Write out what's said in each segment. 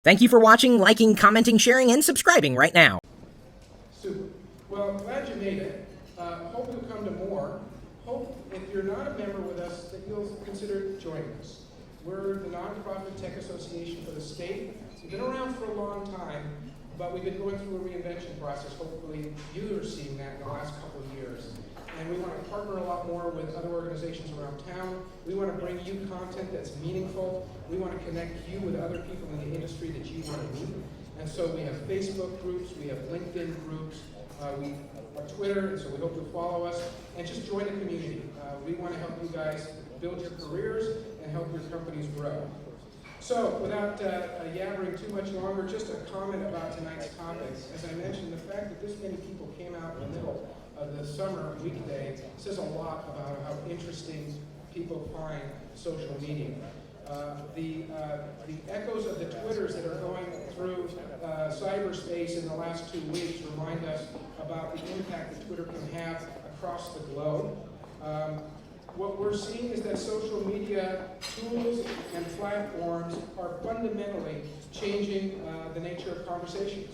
Thank you for watching, liking, commenting, sharing, and subscribing right now. Super. Well, glad you made it. Hope you'll come to more. Hope, if you're not a member with us, that you'll consider joining us. We're the Nonprofit Tech Association for the state. We've been around for a long time, but we've been going through a reinvention process. Hopefully you are seeing that in the last couple of years. And we want to partner a lot more with other organizations around town. We want to bring you content that's meaningful. We want to connect you with other people in the industry that you want to meet. And so we have Facebook groups, we have LinkedIn groups, we have Twitter, and so we hope you'll follow us. And just join the community. We want to help you guys build your careers and help your companies grow. So, without yabbering too much longer, just a comment about tonight's topic. As I mentioned, the fact that this many people came out in the middle of the summer weekday says a lot about how interesting people find social media. The echoes of the Twitters that are going through cyberspace in the last 2 weeks remind us about the impact that Twitter can have across the globe. What we're seeing is that social media tools and platforms are fundamentally changing the nature of conversations.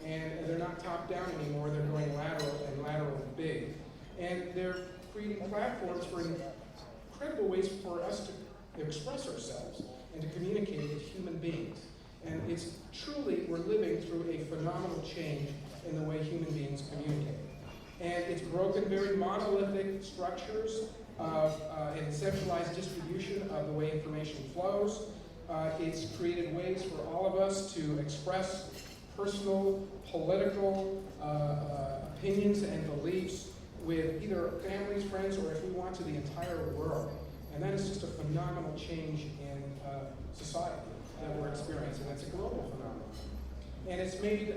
And they're not top-down anymore, they're going lateral and big. And they're creating platforms for incredible ways for us to express ourselves and to communicate with human beings. And it's truly, we're living through a phenomenal change in the way human beings communicate. And it's broken very monolithic structures and centralized distribution of the way information flows. It's created ways for all of us to express personal, political opinions and beliefs with either families, friends, or if we want to, the entire world. And that is just a phenomenal change in society that we're experiencing. It's a global phenomenon. And it's made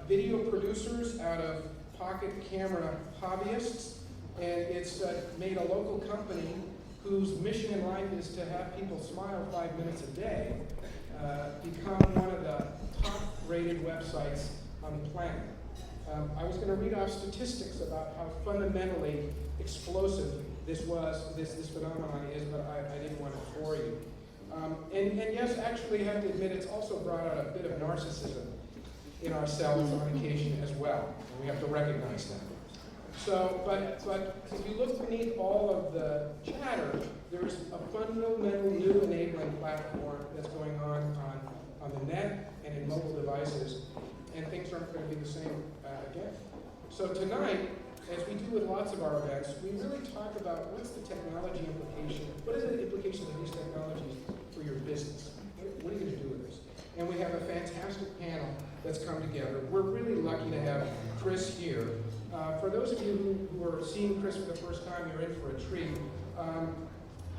video producers out of pocket camera hobbyists, and it's made a local company whose mission in life is to have people smile 5 minutes a day become one of the top-rated websites on the planet. I was going to read off statistics about how fundamentally explosive this phenomenon is, but I didn't want to bore you. And yes, actually, I have to admit, it's also brought out a bit of narcissism in ourselves on occasion as well. And we have to recognize that. So, but if you look beneath all of the chatter, there's a fundamental new enabling platform that's going on the net and in mobile devices, and things aren't going to be the same again. So tonight, as we do with lots of our events, we really talk about what's the technology implication, what are the implications of these technologies for your business? What are you going to do with this? And we have a fantastic panel that's come together. We're really lucky to have Chris here. For those of you who are seeing Chris for the first time, you're in for a treat.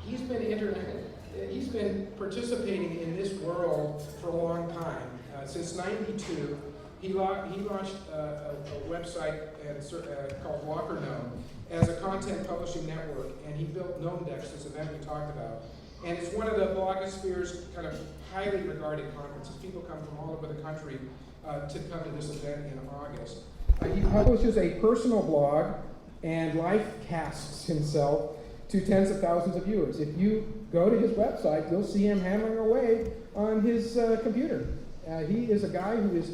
He's been participating in this world for a long time. Since '92, he launched a website called Walker Gnome as a content publishing network, and he built GnomeDex, this event we talked about. And it's one of the blogosphere's kind of highly regarded conferences. People come from all over the country to come to this event in August. He publishes a personal blog and live casts himself to tens of thousands of viewers. If you go to his website, you'll see him hammering away on his computer. He is a guy who is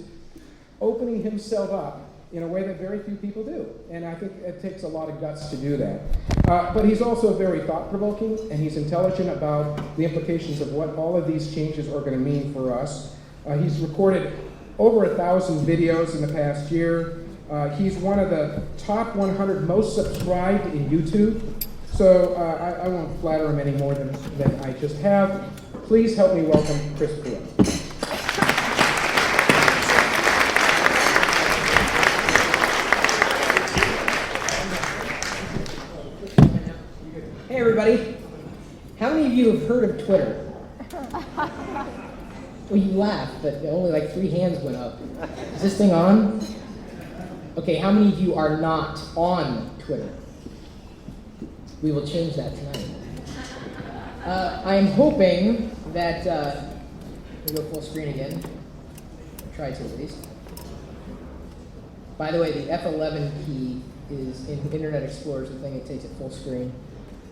opening himself up in a way that very few people do. And I think it takes a lot of guts to do that. But he's also very thought-provoking, and he's intelligent about the implications of what all of these changes are going to mean for us. He's recorded over 1,000 videos in the past year. He's one of the top 100 most subscribed in YouTube. So I won't flatter him any more than I just have. Please help me welcome Chris Pirillo. Hey everybody. How many of you have heard of Twitter? Well, you laughed, but only like 3 hands went up. Is this thing on? Okay, how many of you are not on Twitter? We will change that tonight. I am hoping that, we'll go full screen again. Try to at least. By the way, the F11 key is in Internet Explorer, the thing that takes it full screen.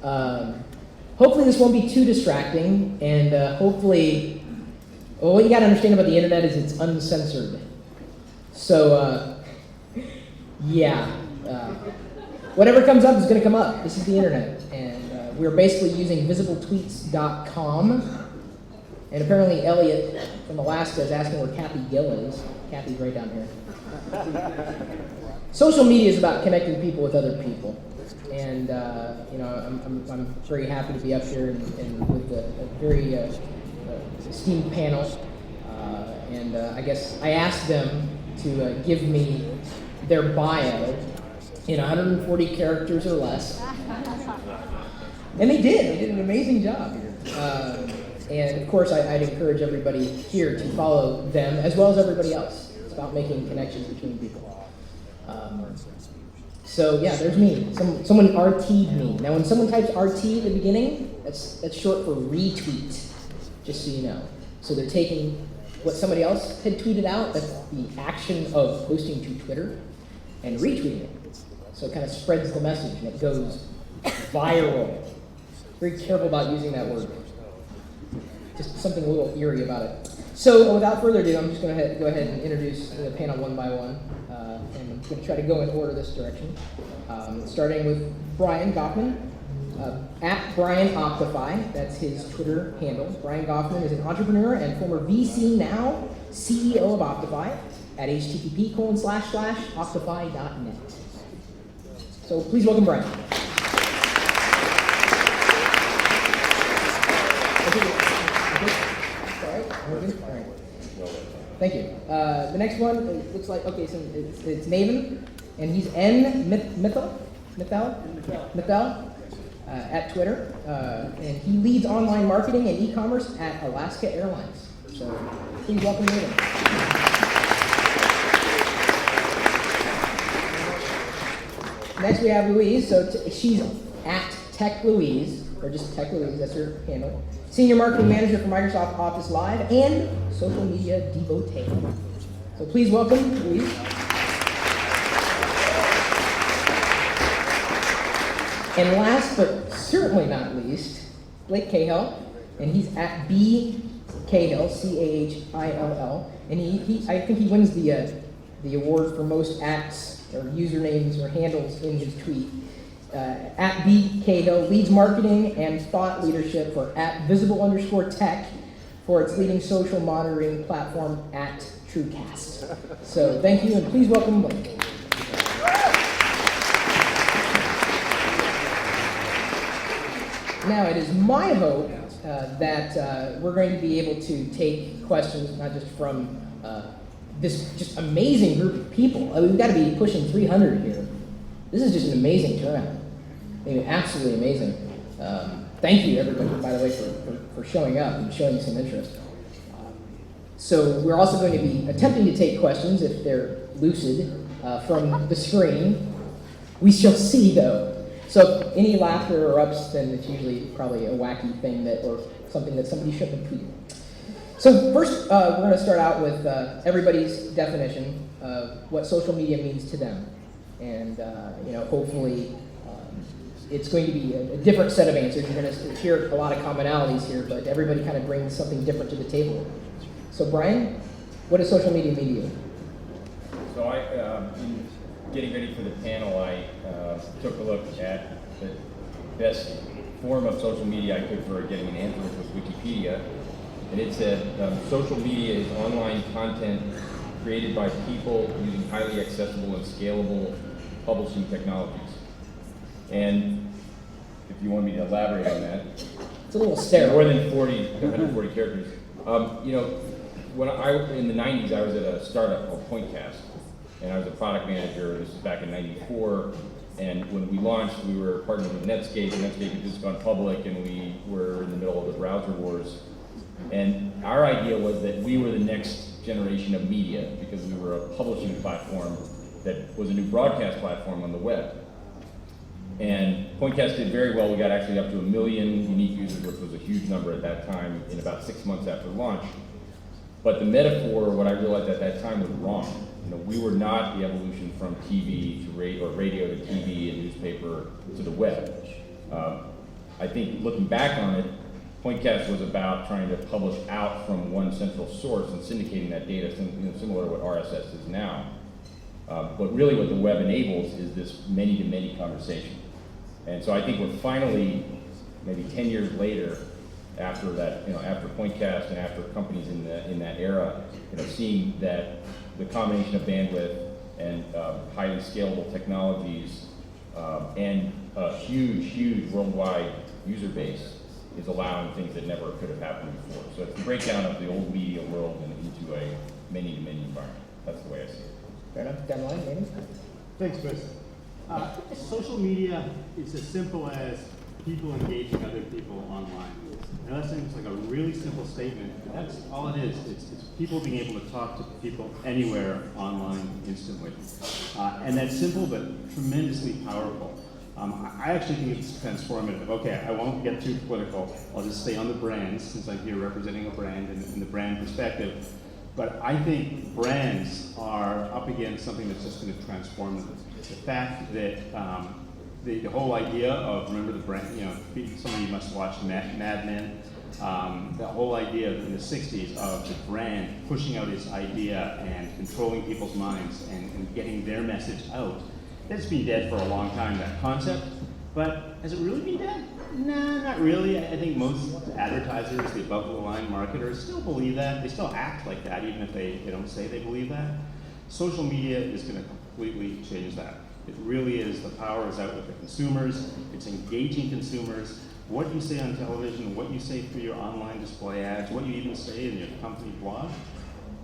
Hopefully this won't be too distracting, and hopefully Well, what you got to understand about the internet is it's uncensored. So, yeah, whatever comes up is going to come up. This is the internet, and we're basically using visibletweets.com. And apparently Elliot from Alaska is asking where Kathy Gill is. Kathy's right down here. Social media is about connecting people with other people. And, I'm very happy to be up here and with a very esteemed panel. I guess I asked them to give me their bio in 140 characters or less. And they did. They did an amazing job here. And of course, I'd encourage everybody here to follow them as well as everybody else. It's about making connections between people. So yeah, there's me. Someone RT'd me. Now, when someone types RT at the beginning, that's short for retweet, just so you know. So they're taking what somebody else had tweeted out, that's the action of posting to Twitter, and retweeting it. So it kind of spreads the message and it goes viral. Very careful about using that word. Just something a little eerie about it. So without further ado, I'm just going to go ahead and introduce the panel one by one. And I'm going to try to go in order this direction. Starting with Brian Goffman, at Brian Optify. That's his Twitter handle. Brian Goffman is an entrepreneur and former VC, now CEO of Optify at http://optify.net. So please welcome Brian. Thank you. The next one, it looks like, okay, so it's Naven, and he's Mithel at Twitter, and he leads online marketing and e-commerce at Alaska Airlines. So please welcome Naven. Next we have Louise, so she's at Tech Louise, or just Tech Louise, that's her handle. Senior Marketing Manager for Microsoft Office Live and social media devotee. So please welcome Louise. And last but certainly not least, Blake Cahill, and he's at B Cahill, Cahill, and I think he wins the award for most ats or usernames or handles in his tweet. At B Cahill leads marketing and thought leadership for at visible_tech for its leading social monitoring platform at TrueCast. So thank you, and please welcome Blake. Now, it is my hope that we're going to be able to take questions, not just from this just amazing group of people. I mean, we've got to be pushing 300 here. This is just an amazing turnout. I mean, absolutely amazing. Thank you, everybody, by the way, for showing up and showing some interest. So we're also going to be attempting to take questions, if they're lucid, from the screen. We shall see, though. So any laughter or ups, then it's usually probably a wacky thing or something that somebody should have tweeted. So first, we're going to start out with everybody's definition of what social media means to them, and hopefully it's going to be a different set of answers. You're going to hear a lot of commonalities here, but everybody kind of brings something different to the table. So Brian, what does social media mean to you? So in getting ready for the panel, I took a look at the best form of social media I could for getting an answer, which was Wikipedia. And it said, social media is online content created by people using highly accessible and scalable publishing technologies. And if you want me to elaborate on that, it's a little sterile. More than 140 characters. When in the 90s, I was at a startup called Pointcast, and I was a product manager. This was back in '94, and when we launched, we were partnered with Netscape. Netscape had just gone public, and we were in the middle of the browser wars. And our idea was that we were the next generation of media because we were a publishing platform that was a new broadcast platform on the web. And Pointcast did very well. We got actually up to 1 million unique users, which was a huge number at that time in about 6 months after launch. But the metaphor, what I realized at that time, was wrong. We were not the evolution from TV to radio to TV and newspaper to the web. I think looking back on it, Pointcast was about trying to publish out from one central source and syndicating that data, similar to what RSS is now. But really what the web enables is this many-to-many conversation. And so I think we're finally, maybe 10 years later, after that, after Pointcast and after companies in that era, seeing that the combination of bandwidth and highly scalable technologies and a huge worldwide user base is allowing things that never could have happened before. So it's the breakdown of the old media world and into a many-to-many environment. That's the way I see it. Fair enough. Down the line, maybe? Thanks, Chris. Social media is as simple as people engaging other people online. And that seems like a really simple statement, but that's all it is. It's people being able to talk to people anywhere online instantly. And that's simple, but tremendously powerful. I actually think it's transformative. Okay, I won't get too political. I'll just stay on the brands, since I'm here representing a brand and the brand perspective. But I think brands are up against something that's just going to transform them. The fact that the whole idea of, remember the brand, some of you must watch Mad Men, the whole idea in the 60s of the brand pushing out its idea and controlling people's minds and getting their message out. It's been dead for a long time, that concept, but has it really been dead? Nah, not really. I think most advertisers, the above-the-line marketers, still believe that. They still act like that, even if they don't say they believe that. Social media is going to completely change that. It really is. The power is out with the consumers. It's engaging consumers. What you say on television, what you say through your online display ads, what you even say in your company blog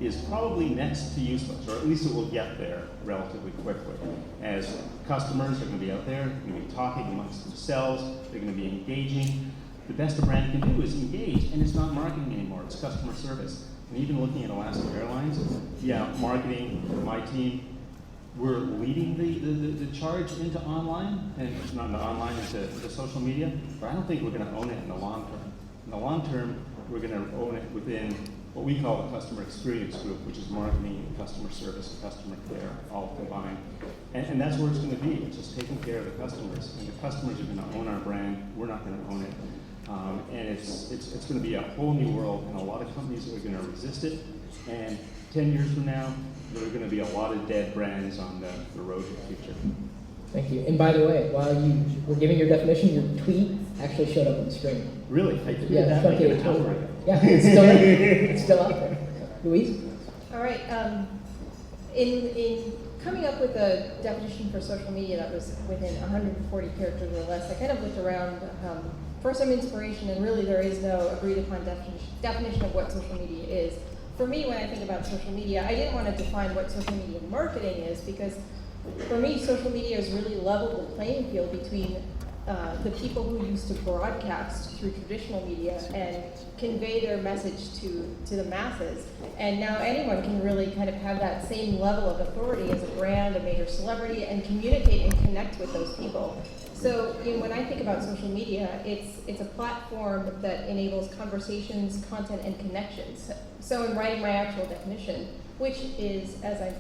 is probably next to useless, or at least it will get there relatively quickly. As customers are going to be out there, they're going to be talking amongst themselves, they're going to be engaging. The best a brand can do is engage, and it's not marketing anymore, it's customer service. And even looking at Alaska Airlines, marketing, my team, we're leading the charge into online, and it's not into online, into social media, but I don't think we're going to own it in the long term. In the long term, we're going to own it within what we call the customer experience group, which is marketing, customer service, and customer care, all combined. And that's where it's going to be. It's just taking care of the customers. And the customers are going to own our brand. We're not going to own it. And it's going to be a whole new world, and a lot of companies are going to resist it. And 10 years from now, there are going to be a lot of dead brands on the road to the future. Thank you. And by the way, while you were giving your definition, your tweet actually showed up on the screen. Really? I tweeted that like an hour ago. Yeah, it's still there. It's still out there. Louise? All right. In coming up with a definition for social media that was within 140 characters or less, I kind of looked around for some inspiration, and really there is no agreed upon definition of what social media is. For me, when I think about social media, I didn't want to define what social media marketing is, because for me, social media has really leveled the playing field between the people who used to broadcast through traditional media and convey their message to the masses. And now anyone can really kind of have that same level of authority as a brand, a major celebrity, and communicate and connect with those people. So when I think about social media, it's a platform that enables conversations, content, and connections. So in writing my actual definition, which is, as I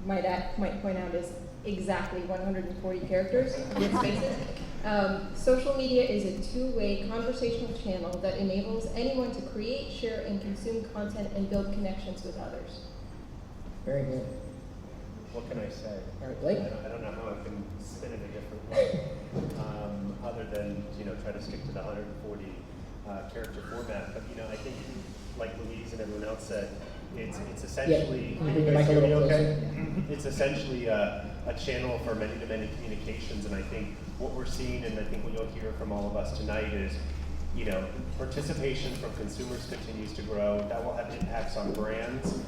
might point out, is exactly 140 characters with spaces. Social media is a two-way conversational channel that enables anyone to create, share, and consume content and build connections with others. Very good. What can I say? All right, Blake? I don't know how I can spin it a different way, other than try to stick to the 140 character format. But I think, like Louise and everyone else said, it's essentially. Yeah. Can you bring the mic a little closer? It's essentially a channel for many-to-many communications, and I think what we're seeing, and I think what you'll hear from all of us tonight is, participation from consumers continues to grow. That will have impacts on brands.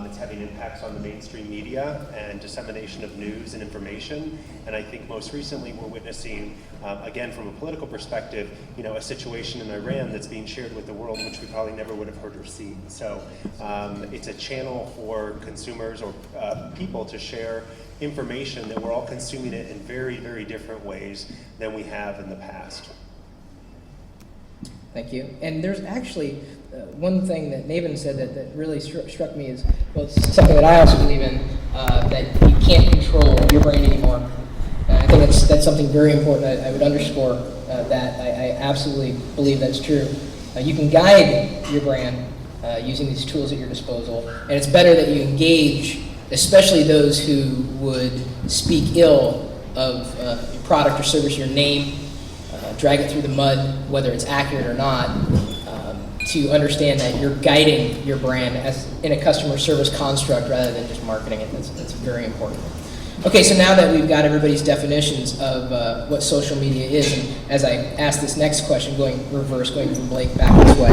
It's having impacts on the mainstream media and dissemination of news and information. And I think most recently we're witnessing, again from a political perspective, a situation in Iran that's being shared with the world, which we probably never would have heard or seen. So it's a channel for consumers or people to share information that we're all consuming it in very, very different ways than we have in the past. Thank you. And there's actually one thing that Maven said that really struck me as, well, it's something that I also believe in, that you can't control your brain anymore. I think that's something very important. I would underscore that. I absolutely believe that's true. You can guide your brand using these tools at your disposal, and it's better that you engage, especially those who would speak ill of your product or service, your name, drag it through the mud, whether it's accurate or not, to understand that you're guiding your brand as in a customer service construct rather than just marketing it. That's very important. Okay, so now that we've got everybody's definitions of what social media is, and as I ask this next question, going reverse, going from Blake back this way,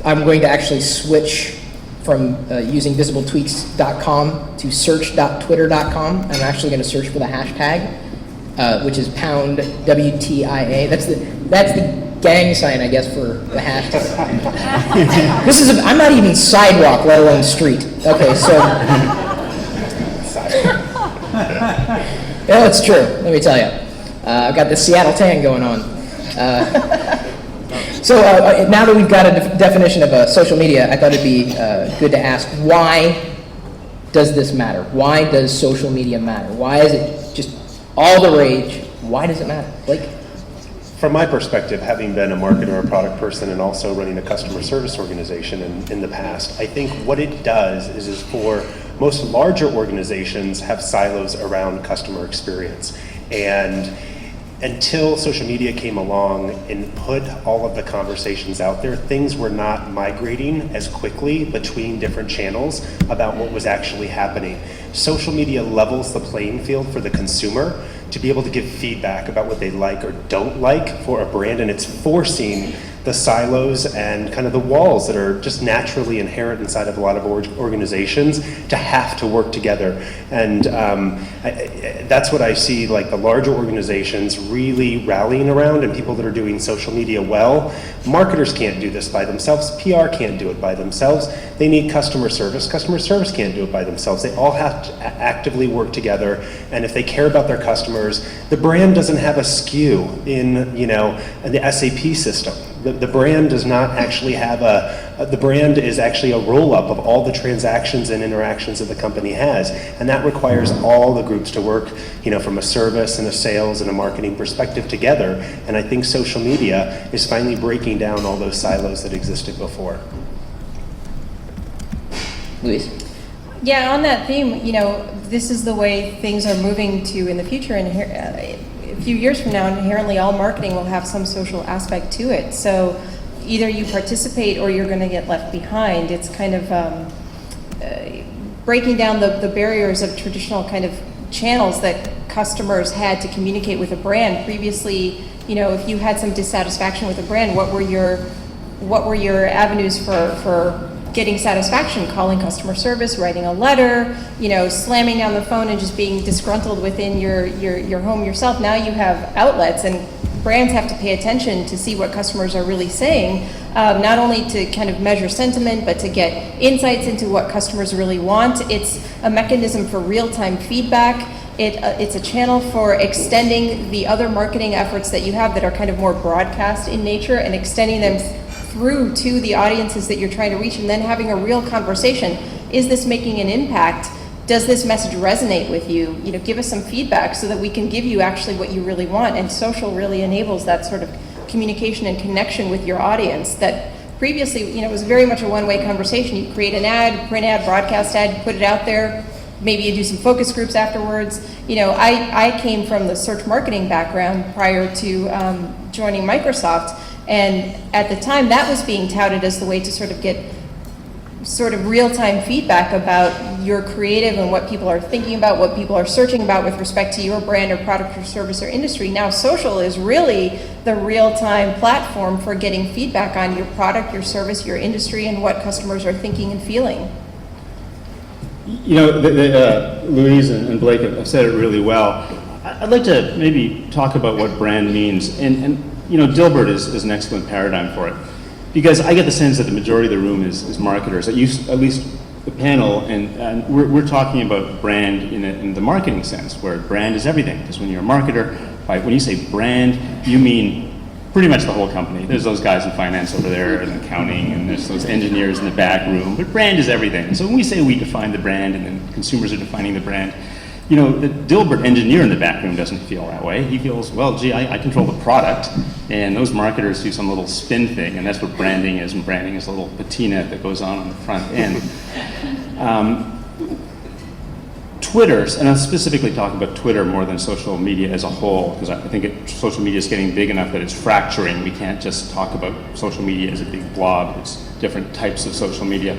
I'm going to actually switch from using visibletweaks.com to search.twitter.com. I'm actually going to search for the hashtag, which is pound WTIA. That's the gang sign, I guess, for the hashtag. I'm not even sidewalk, let alone street. Okay, so. Yeah, it's true. Let me tell you. I've got the Seattle tan going on. So now that we've got a definition of social media, I thought it'd be good to ask, why does this matter? Why does social media matter? Why is it just all the rage? Why does it matter? Blake? From my perspective, having been a marketer or a product person and also running a customer service organization in the past, I think what it does is for most larger organizations have silos around customer experience. And until social media came along and put all of the conversations out there, things were not migrating as quickly between different channels about what was actually happening. Social media levels the playing field for the consumer to be able to give feedback about what they like or don't like for a brand, and it's forcing the silos and kind of the walls that are just naturally inherent inside of a lot of organizations to have to work together. And that's what I see, like the larger organizations really rallying around, and people that are doing social media well. Marketers can't do this by themselves. PR can't do it by themselves. They need customer service. Customer service can't do it by themselves. They all have to actively work together. And if they care about their customers, the brand doesn't have a SKU in the SAP system. The brand does not actually have the brand is actually a roll-up of all the transactions and interactions that the company has. And that requires all the groups to work, from a service and a sales and a marketing perspective together. And I think social media is finally breaking down all those silos that existed before. Louise? Yeah, on that theme, this is the way things are moving to in the future, and a few years from now, inherently all marketing will have some social aspect to it. So either you participate or you're going to get left behind. It's kind of breaking down the barriers of traditional kind of channels that customers had to communicate with a brand. Previously, if you had some dissatisfaction with a brand, what were your avenues for getting satisfaction? Calling customer service, writing a letter, slamming down the phone and just being disgruntled within your home yourself. Now you have outlets, and brands have to pay attention to see what customers are really saying, not only to kind of measure sentiment, but to get insights into what customers really want. It's a mechanism for real-time feedback. It's a channel for extending the other marketing efforts that you have that are kind of more broadcast in nature, and extending them through to the audiences that you're trying to reach, and then having a real conversation. Is this making an impact? Does this message resonate with you? Give us some feedback so that we can give you actually what you really want. And social really enables that sort of communication and connection with your audience that previously, it was very much a one-way conversation. You create an ad, print ad, broadcast ad, put it out there. Maybe you do some focus groups afterwards. I came from the search marketing background prior to joining Microsoft. And at the time, that was being touted as the way to sort of get sort of real-time feedback about your creative and what people are thinking about, what people are searching about with respect to your brand or product or service or industry. Now social is really the real-time platform for getting feedback on your product, your service, your industry, and what customers are thinking and feeling. Louise and Blake have said it really well. I'd like to maybe talk about what brand means. And Dilbert is an excellent paradigm for it, because I get the sense that the majority of the room is marketers, at least the panel, and we're talking about brand in the marketing sense, where brand is everything. Because when you're a marketer, when you say brand, you mean pretty much the whole company. There's those guys in finance over there and accounting, and there's those engineers in the back room, but brand is everything. So when we say we define the brand and then consumers are defining the brand, You know, the Dilbert engineer in the back room doesn't feel that way. He feels, well, gee, I control the product, and those marketers do some little spin thing, and that's what branding is, and branding is a little patina that goes on the front end. Twitter, and I'll specifically talk about Twitter more than social media as a whole, because I think social media is getting big enough that it's fracturing. We can't just talk about social media as a big blob. It's different types of social media.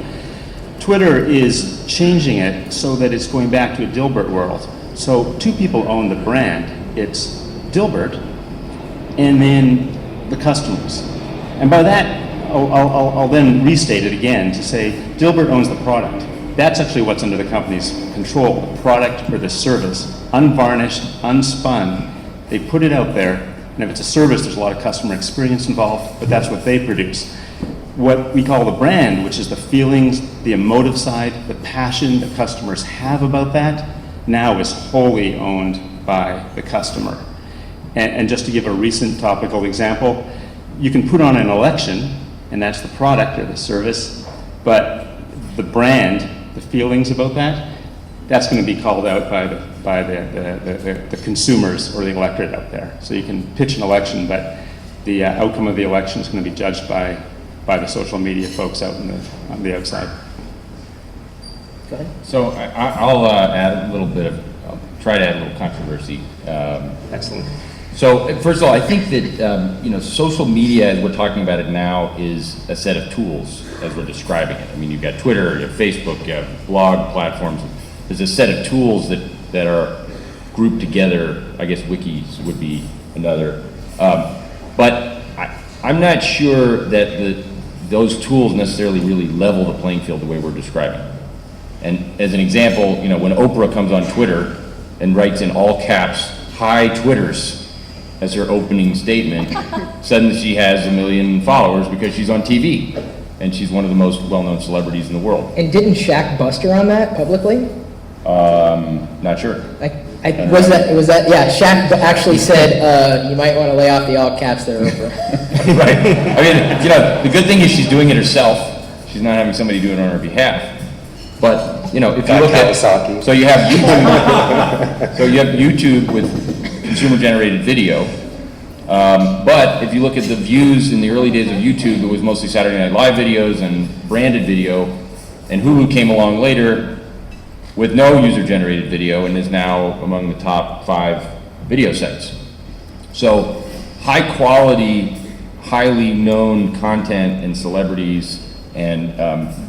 Twitter is changing it so that it's going back to a Dilbert world. So two people own the brand. It's Dilbert and then the customers. And by that, I'll then restate it again to say Dilbert owns the product. That's actually what's under the company's control, the product or the service, unvarnished, unspun. They put it out there, and if it's a service, there's a lot of customer experience involved, but that's what they produce. What we call the brand, which is the feelings, the emotive side, the passion that customers have about that, now is wholly owned by the customer. And just to give a recent topical example, you can put on an election, and that's the product or the service, but the brand, the feelings about that, that's going to be called out by the consumers or the electorate out there. So you can pitch an election, but the outcome of the election is going to be judged by the social media folks out on the outside. Go ahead. So I'll add a little bit of, I'll try to add a little controversy. Excellent. So first of all, I think that social media, as we're talking about it now, is a set of tools as we're describing it. I mean, you've got Twitter, you have Facebook, you have blog platforms. There's a set of tools that are grouped together. I guess wikis would be another. But I'm not sure that those tools necessarily really level the playing field the way we're describing. And as an example, when Oprah comes on Twitter and writes in all caps, "Hi Twitters," as her opening statement, suddenly she has 1 million followers because she's on TV, and she's one of the most well-known celebrities in the world. And didn't Shaq bust her on that publicly? Not sure. Was that? Yeah, Shaq actually said, you might want to lay off the all caps there, Oprah. Right. I mean, the good thing is she's doing it herself. She's not having somebody do it on her behalf. But, if you look at, so you have YouTube, with consumer-generated video. But if you look at the views in the early days of YouTube, it was mostly Saturday Night Live videos and branded video. And Hulu came along later with no user-generated video and is now among the top 5 video sites. So high quality, highly known content and celebrities and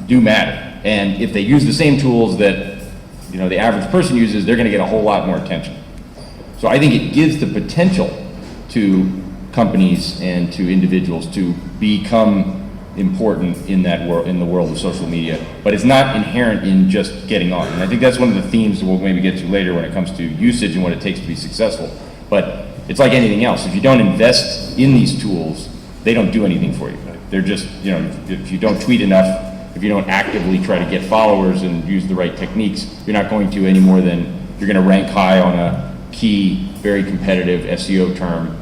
do matter. And if they use the same tools that the average person uses, they're going to get a whole lot more attention. So I think it gives the potential to companies and to individuals to become important in that world, in the world of social media, but it's not inherent in just getting on. And I think that's one of the themes we'll maybe get to later when it comes to usage and what it takes to be successful. But it's like anything else. If you don't invest in these tools, they don't do anything for you. They're just, if you don't tweet enough, if you don't actively try to get followers and use the right techniques, you're not going to any more than you're going to rank high on a key, very competitive SEO term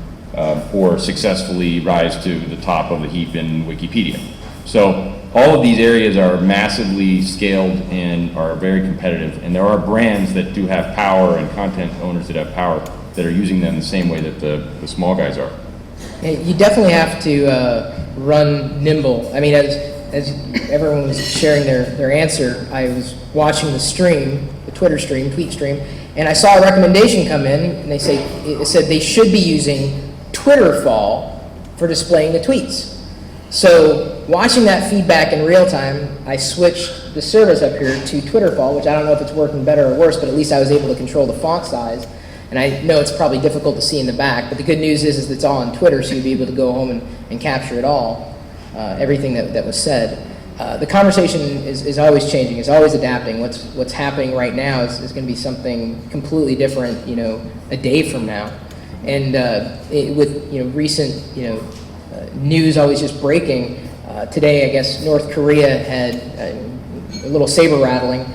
or successfully rise to the top of the heap in Wikipedia. So all of these areas are massively scaled and are very competitive, and there are brands that do have power and content owners that have power that are using them the same way that the small guys are. You definitely have to run nimble. I mean, as everyone was sharing their answer, I was watching the stream, the tweet stream, and I saw a recommendation come in, and it said they should be using Twitterfall for displaying the tweets. So watching that feedback in real time, I switched the service up here to Twitterfall, which I don't know if it's working better or worse, but at least I was able to control the font size. And I know it's probably difficult to see in the back, but the good news is it's all on Twitter, so you'll be able to go home and capture it all, everything that was said. The conversation is always changing, it's always adapting. What's happening right now is going to be something completely different, a day from now. And with recent news always just breaking, today I guess North Korea had a little saber rattling.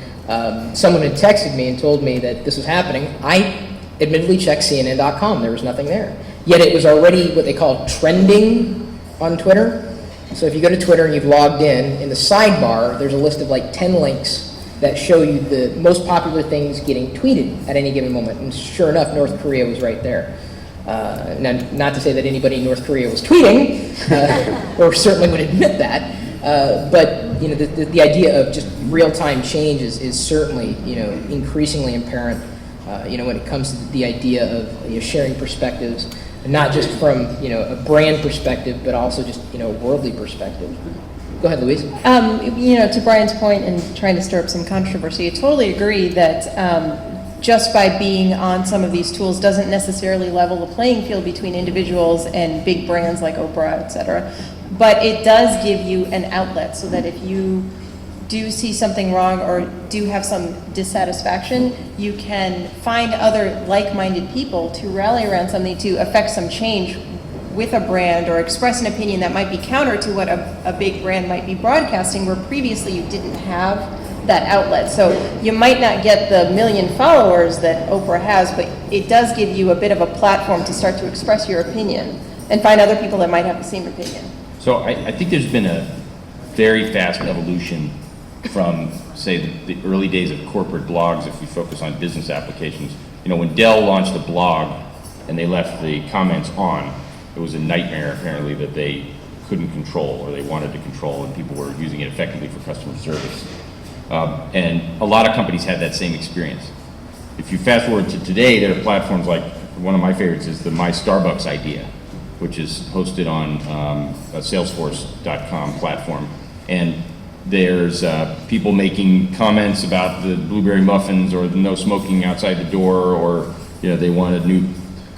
Someone had texted me and told me that this was happening. I admittedly checked CNN.com. There was nothing there. Yet it was already what they call trending on Twitter. So if you go to Twitter and you've logged in the sidebar, there's a list of like 10 links that show you the most popular things getting tweeted at any given moment. And sure enough, North Korea was right there. Now, not to say that anybody in North Korea was tweeting, or certainly would admit that, but you know, the idea of just real-time change is certainly, you know, increasingly apparent. You know, when it comes to the idea of, you know, sharing perspectives, not just from, you know, a brand perspective, but also just, you know, a worldly perspective. Go ahead, Louise. You know, to Brian's point and trying to stir up some controversy, I totally agree that just by being on some of these tools doesn't necessarily level the playing field between individuals and big brands like Oprah, et cetera. But it does give you an outlet so that if you do see something wrong or do have some dissatisfaction, you can find other like-minded people to rally around something to affect some change with a brand or express an opinion that might be counter to what a big brand might be broadcasting, where previously you didn't have that outlet. So you might not get the 1 million followers that Oprah has, but it does give you a bit of a platform to start to express your opinion and find other people that might have the same opinion. So I think there's been a very fast evolution from, say, the early days of corporate blogs, if we focus on business applications. You know, when Dell launched a blog and they left the comments on, it was a nightmare apparently that they couldn't control, or they wanted to control, and people were using it effectively for customer service. And a lot of companies had that same experience. If you fast forward to today, there are platforms like, one of my favorites is the My Starbucks Idea, which is hosted on a Salesforce.com platform. And there's people making comments about the blueberry muffins or the no smoking outside the door, or, you know, they want a new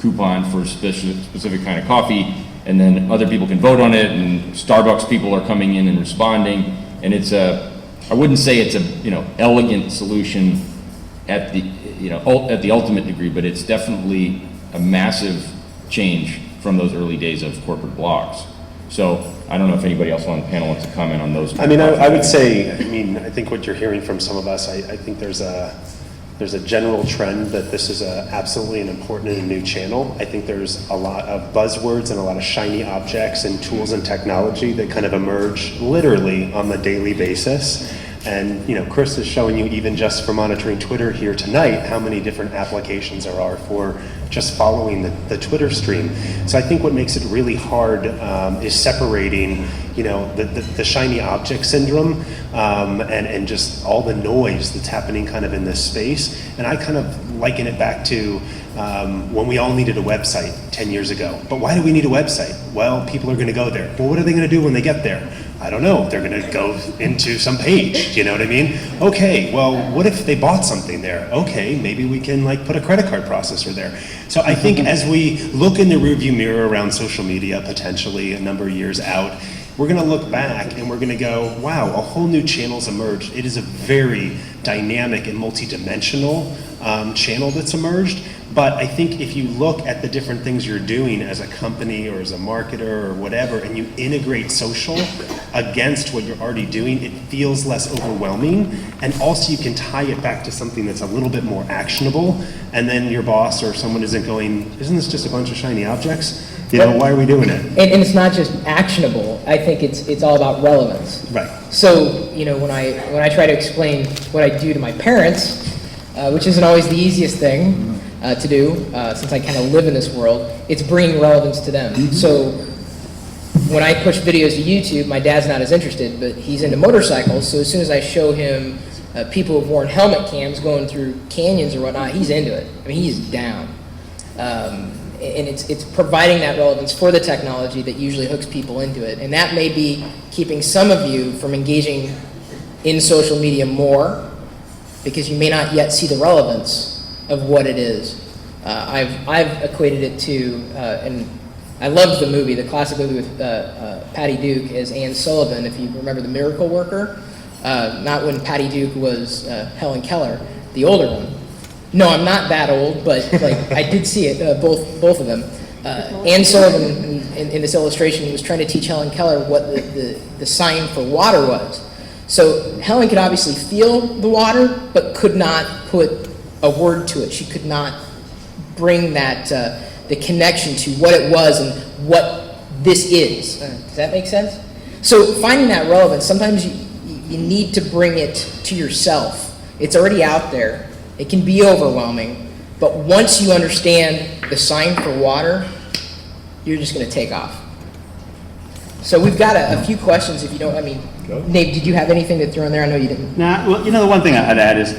coupon for a specific kind of coffee, and then other people can vote on it, and Starbucks people are coming in and responding. And it's I wouldn't say it's a, you know, elegant solution at the, you know, at the ultimate degree, but it's definitely a massive change from those early days of corporate blogs. So I don't know if anybody else on the panel wants to comment on those. I mean, I would say, I mean, I think what you're hearing from some of us, I think there's a general trend that this is absolutely an important and a new channel. I think there's a lot of buzzwords and a lot of shiny objects and tools and technology that kind of emerge literally on the daily basis. And, you know, Chris is showing you, even just for monitoring Twitter here tonight, how many different applications there are for just following the Twitter stream. So I think what makes it really hard is separating, you know, the shiny object syndrome and just all the noise that's happening kind of in this space. And I kind of liken it back to when we all needed a website 10 years ago. But why do we need a website? Well, people are going to go there. Well, what are they going to do when they get there? I don't know. They're going to go into some page. You know what I mean? Okay, well, what if they bought something there? Okay, maybe we can like put a credit card processor there. So I think as we look in the rearview mirror around social media, potentially a number of years out, we're going to look back and we're going to go, wow, a whole new channel's emerged. It is a very dynamic and multidimensional channel that's emerged. But I think if you look at the different things you're doing as a company or as a marketer or whatever, and you integrate social against what you're already doing, it feels less overwhelming. And also you can tie it back to something that's a little bit more actionable. And then your boss or someone isn't going, isn't this just a bunch of shiny objects? You know, why are we doing it? And it's not just actionable. I think it's all about relevance. Right. So, you know, when I try to explain what I do to my parents, which isn't always the easiest thing to do, since I kind of live in this world, it's bringing relevance to them. Mm-hmm. So when I push videos to YouTube, my dad's not as interested, but he's into motorcycles, so as soon as I show him people who've worn helmet cams going through canyons or whatnot, he's into it. I mean, he's down. And it's providing that relevance for the technology that usually hooks people into it. And that may be keeping some of you from engaging in social media more, because you may not yet see the relevance of what it is. I've equated it to, and I loved the movie, the classic movie with Patty Duke as Anne Sullivan, if you remember The Miracle Worker. Not when Patty Duke was Helen Keller, the older one. No, I'm not that old, but like I did see it, both of them. Anne Sullivan in this illustration was trying to teach Helen Keller what the sign for water was. So Helen could obviously feel the water, but could not put a word to it. She could not bring that the connection to what it was and what this is. Does that make sense? So finding that relevance, sometimes you need to bring it to yourself It's already out there. It can be overwhelming, but once you understand the sign for water, you're just going to take off. So we've got a few questions. If you don't, I mean, Nate, did you have anything to throw in there? I know you didn't. Nah, well, the one thing I'd add is,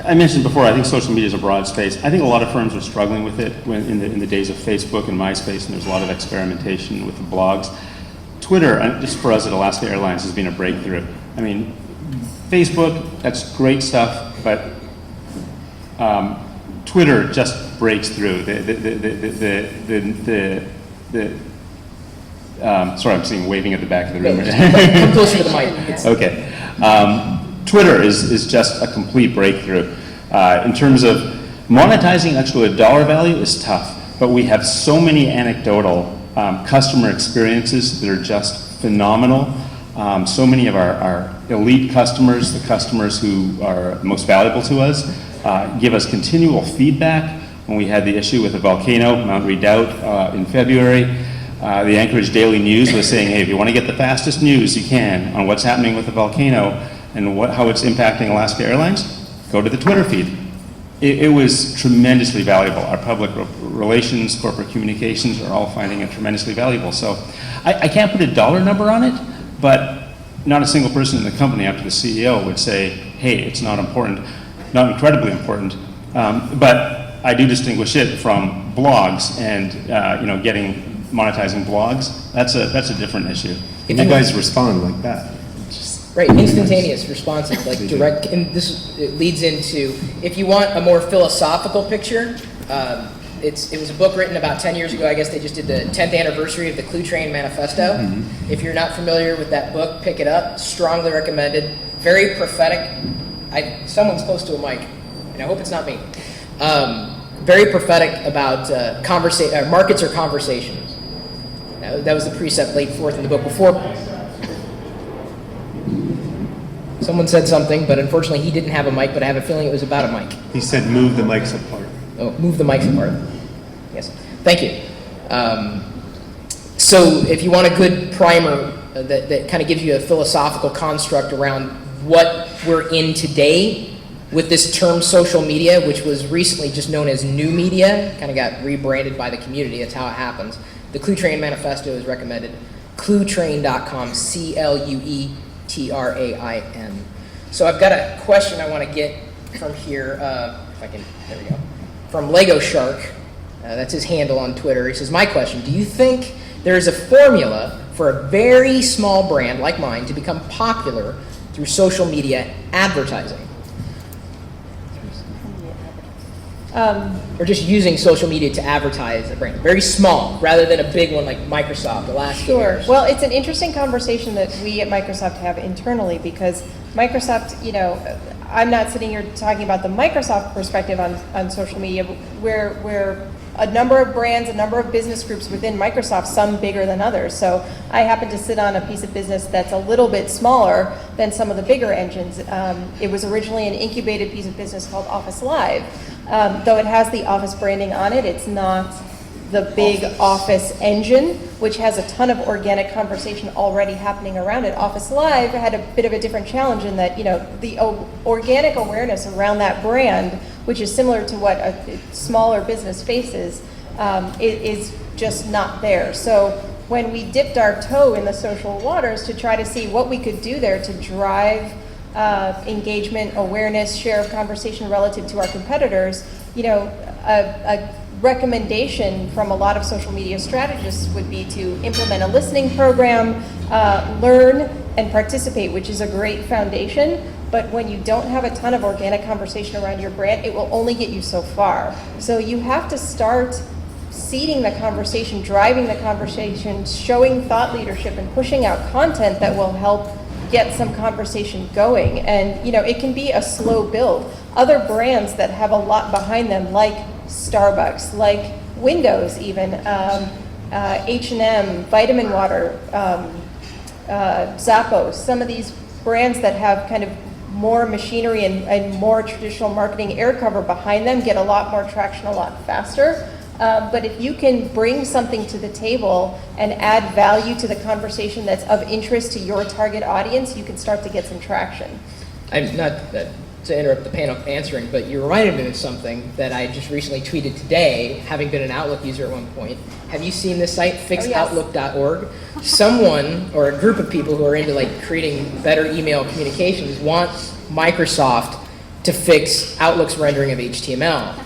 I mentioned before, I think social media is a broad space. I think a lot of firms were struggling with it in the days of Facebook and MySpace, and there's a lot of experimentation with the blogs. Twitter, just for us at Alaska Airlines, has been a breakthrough. I mean, Facebook, that's great stuff, but Twitter just breaks through. Sorry, I'm seeing waving at the back of the room. Come closer to the mic. Okay. Twitter is just a complete breakthrough. In terms of monetizing actually a dollar value is tough, but we have so many anecdotal customer experiences that are just phenomenal. So many of our elite customers, the customers who are most valuable to us, give us continual feedback. When we had the issue with the volcano, Mount Redoubt, in February, the Anchorage Daily News was saying, hey, if you want to get the fastest news you can on what's happening with the volcano and how it's impacting Alaska Airlines, go to the Twitter feed. It was tremendously valuable. Our public relations, corporate communications are all finding it tremendously valuable. So I can't put a dollar number on it, but not a single person in the company up to the CEO would say, hey, it's not important, not incredibly important, but I do distinguish it from blogs and monetizing blogs. That's a different issue. And you guys respond like that. Right, instantaneous, responsive, like direct, and it leads into, if you want a more philosophical picture, it was a book written about 10 years ago. I guess they just did the 10th anniversary of the Clue Train Manifesto. Mm-hmm. If you're not familiar with that book, pick it up. Strongly recommended. Very prophetic. Someone's close to a mic, and I hope it's not me. Very prophetic about markets or conversations. That was the precept laid forth in the book before. Someone said something, but unfortunately he didn't have a mic, but I have a feeling it was about a mic. He said move the mics apart. Oh, move the mics apart. Yes, thank you. So if you want a good primer that kind of gives you a philosophical construct around what we're in today with this term social media, which was recently just known as new media, kind of got rebranded by the community, that's how it happens. The Clue Train Manifesto is recommended. Cluetrain.com, CLUETRAIN. So I've got a question I want to get from here, if I can, there we go. From Lego Shark, that's his handle on Twitter. He says, my question, do you think there is a formula for a very small brand like mine to become popular through social media advertising? Or just using social media to advertise a brand. Very small, rather than a big one like Microsoft, Alaska. Sure. Well, it's an interesting conversation that we at Microsoft have internally, because Microsoft, I'm not sitting here talking about the Microsoft perspective on social media, where a number of brands, a number of business groups within Microsoft, some bigger than others. So I happen to sit on a piece of business that's a little bit smaller than some of the bigger engines. It was originally an incubated piece of business called Office Live. Though it has the Office branding on it, it's not the big Office engine, which has a ton of organic conversation already happening around it. Office Live had a bit of a different challenge in that, the organic awareness around that brand, which is similar to what a smaller business faces, is just not there. So when we dipped our toe in the social waters to try to see what we could do there to drive engagement, awareness, share of conversation relative to our competitors, a recommendation from a lot of social media strategists would be to implement a listening program, learn and participate, which is a great foundation. But when you don't have a ton of organic conversation around your brand, it will only get you so far. So you have to start seeding the conversation, driving the conversation, showing thought leadership, and pushing out content that will help get some conversation going. And it can be a slow build. Other brands that have a lot behind them, like Starbucks, like Windows even, H&M, Vitamin Water, Zappos, some of these brands that have kind of more machinery and more traditional marketing air cover behind them get a lot more traction a lot faster. But if you can bring something to the table and add value to the conversation that's of interest to your target audience, you can start to get some traction. I'm not to interrupt the panel answering, but you reminded me of something that I just recently tweeted today, having been an Outlook user at one point. Have you seen this site, fixoutlook.org? Someone or a group of people who are into like creating better email communications wants Microsoft to fix Outlook's rendering of HTML.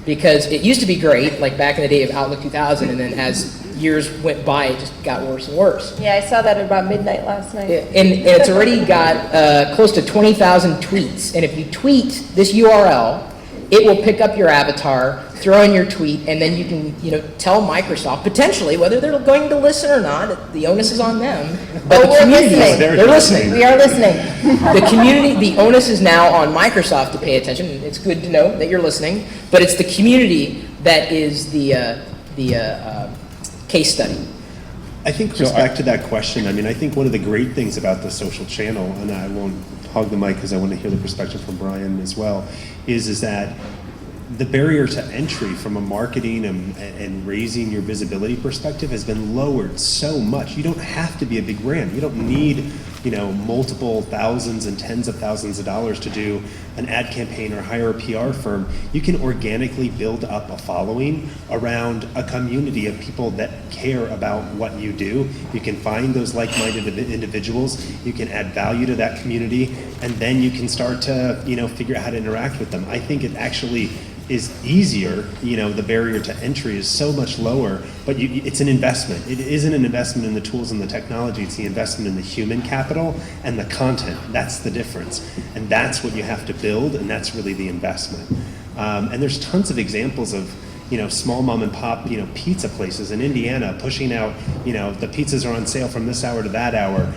Because it used to be great, like back in the day of Outlook 2000, and then as years went by, it just got worse and worse. Yeah, I saw that at about midnight last night. And it's already got close to 20,000 tweets. And if you tweet this URL, it will pick up your avatar, throw in your tweet, and then you can, tell Microsoft potentially whether they're going to listen or not. The onus is on them. But the community, they're listening. We are listening. The community, the onus is now on Microsoft to pay attention. It's good to know that you're listening, but it's the community that is the case study. I think goes back to that question. I mean, I think one of the great things about the social channel, and I won't hog the mic because I want to hear the perspective from Brian as well, is that the barrier to entry from a marketing and raising your visibility perspective has been lowered so much. You don't have to be a big brand. You don't need, multiple thousands and tens of thousands of dollars to do an ad campaign or hire a PR firm. You can organically build up a following around a community of people that care about what you do. You can find those like-minded individuals. You can add value to that community, and then you can start to, figure out how to interact with them. I think it actually is easier, the barrier to entry is so much lower, but it's an investment. It isn't an investment in the tools and the technology, it's the investment in the human capital and the content. That's the difference. And that's what you have to build, and that's really the investment. And there's tons of examples of, small mom and pop, pizza places in Indiana pushing out, the pizzas are on sale from this hour to that hour.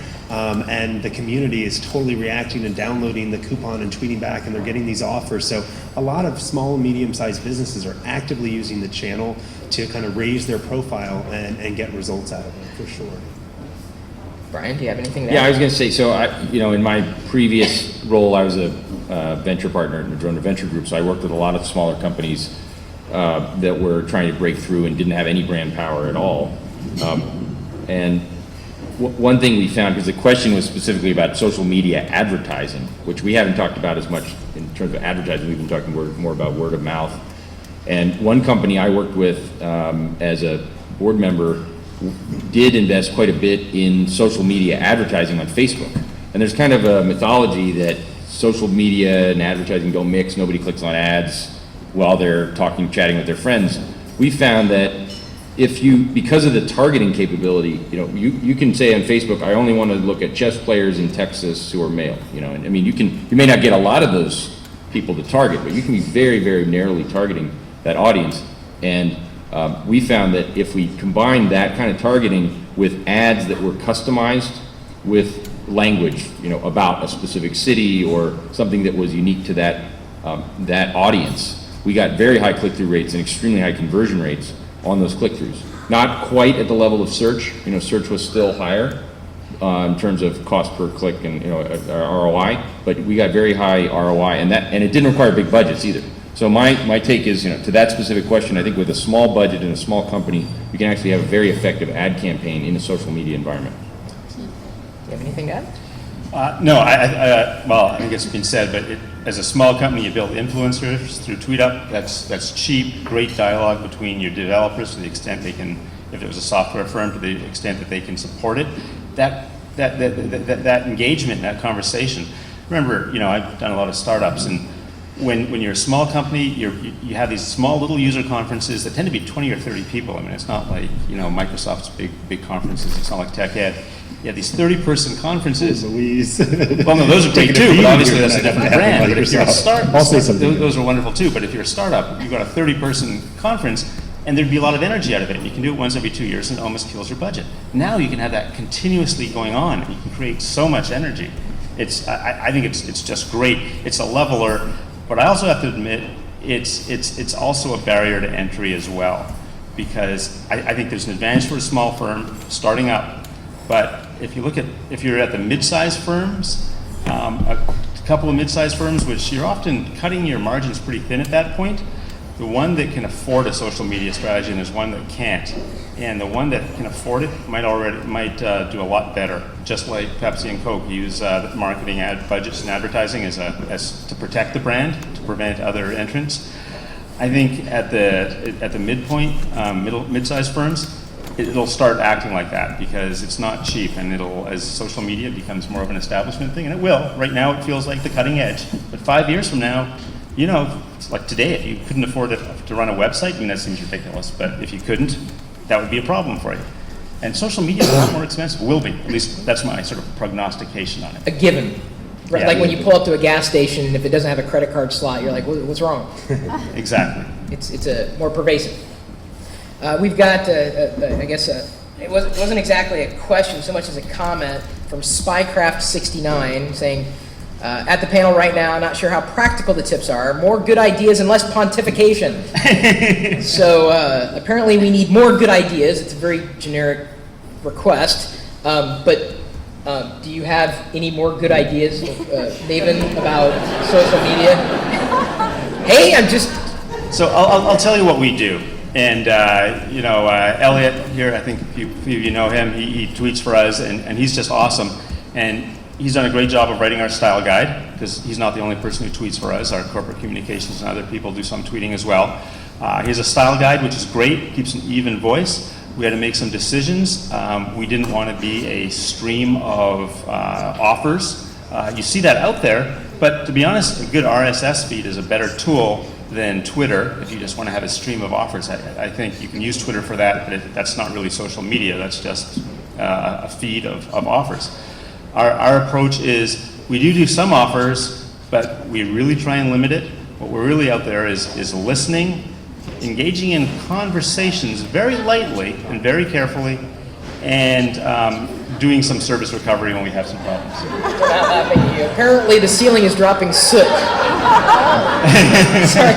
And the community is totally reacting and downloading the coupon and tweeting back, and they're getting these offers. So a lot of small and medium-sized businesses are actively using the channel to kind of raise their profile and get results out of it, for sure. Brian, do you have anything to add? Yeah, I was going to say, so in my previous role, I was a venture partner at Madrona Venture Group, so I worked with a lot of smaller companies that were trying to break through and didn't have any brand power at all. And one thing we found, because the question was specifically about social media advertising, which we haven't talked about as much in terms of advertising, we've been talking more about word of mouth. And one company I worked with as a board member did invest quite a bit in social media advertising on Facebook. And there's kind of a mythology that social media and advertising don't mix, nobody clicks on ads while they're chatting with their friends. We found that because of the targeting capability, you can say on Facebook, I only want to look at chess players in Texas who are male, and I mean, you may not get a lot of those people to target, but you can be very, very narrowly targeting that audience. And we found that if we combined that kind of targeting with ads that were customized with language, about a specific city or something that was unique to that audience, we got very high click-through rates and extremely high conversion rates on those click-throughs. Not quite at the level of search. Search was still higher in terms of cost per click and ROI, but we got very high ROI, and it didn't require big budgets either. So my take is, to that specific question, I think with a small budget and a small company, you can actually have a very effective ad campaign in a social media environment. Do you have anything to add? No, I think it's been said, but as a small company, you build influencers through TweetUp. That's cheap, great dialogue between your developers to the extent they can, if it was a software firm, to the extent that they can support it. That engagement, that conversation. Remember, I've done a lot of startups, and when you're a small company, you have these small little user conferences that tend to be 20 or 30 people. I mean, it's not like Microsoft's big conferences. It's not like Tech Ed. You have these 30-person conferences. Louise. Well, no, those are great too, but obviously that's a different brand. But if you're a startup, I'll say something. those are wonderful too. But if you're a startup, you've got a 30-person conference, and there'd be a lot of energy out of it. And you can do it once every 2 years, and it almost kills your budget. Now you can have that continuously going on, and you can create so much energy. I think it's just great. It's a leveler, but I also have to admit it's also a barrier to entry as well, because I think there's an advantage for a small firm starting up, but if you're at the mid-sized firms, a couple of mid-sized firms, which you're often cutting your margins pretty thin at that point, the one that can afford a social media strategy and there's one that can't. And the one that can afford it might do a lot better. Just like Pepsi and Coke use marketing ad budgets and advertising as to protect the brand, to prevent other entrants. I think at the midpoint, mid-sized firms, it'll start acting like that because it's not cheap, and as social media becomes more of an establishment thing, and it will. Right now, it feels like the cutting edge, but 5 years from now, it's like today, if you couldn't afford to run a website, that seems ridiculous, but if you couldn't, that would be a problem for you. And social media is a lot more expensive, will be. At least that's my sort of prognostication on it. A given. Right, Yeah. like when you pull up to a gas station, if it doesn't have a credit card slot, you're like, what's wrong? Exactly. It's a more pervasive. We've got, I guess, it wasn't exactly a question so much as a comment from Spycraft69 saying, at the panel right now, not sure how practical the tips are. More good ideas and less pontification. So apparently we need more good ideas. It's a very generic request. But do you have any more good ideas, Maven, about social media? Hey, I'm just... So I'll tell you what we do. And, Elliot here, I think a few of you know him, he tweets for us, and he's just awesome. And he's done a great job of writing our style guide, because he's not the only person who tweets for us. Our corporate communications and other people do some tweeting as well. He has a style guide, which is great, keeps an even voice. We had to make some decisions. We didn't want to be a stream of offers. You see that out there, but to be honest, a good RSS feed is a better tool than Twitter if you just want to have a stream of offers. I think you can use Twitter for that, but that's not really social media. That's just a feed of offers. Our approach is we do some offers, but we really try and limit it. What we're really out there is listening, engaging in conversations very lightly and very carefully, and doing some service recovery when we have some problems. We're not laughing at you. Apparently the ceiling is dropping soot. Sorry,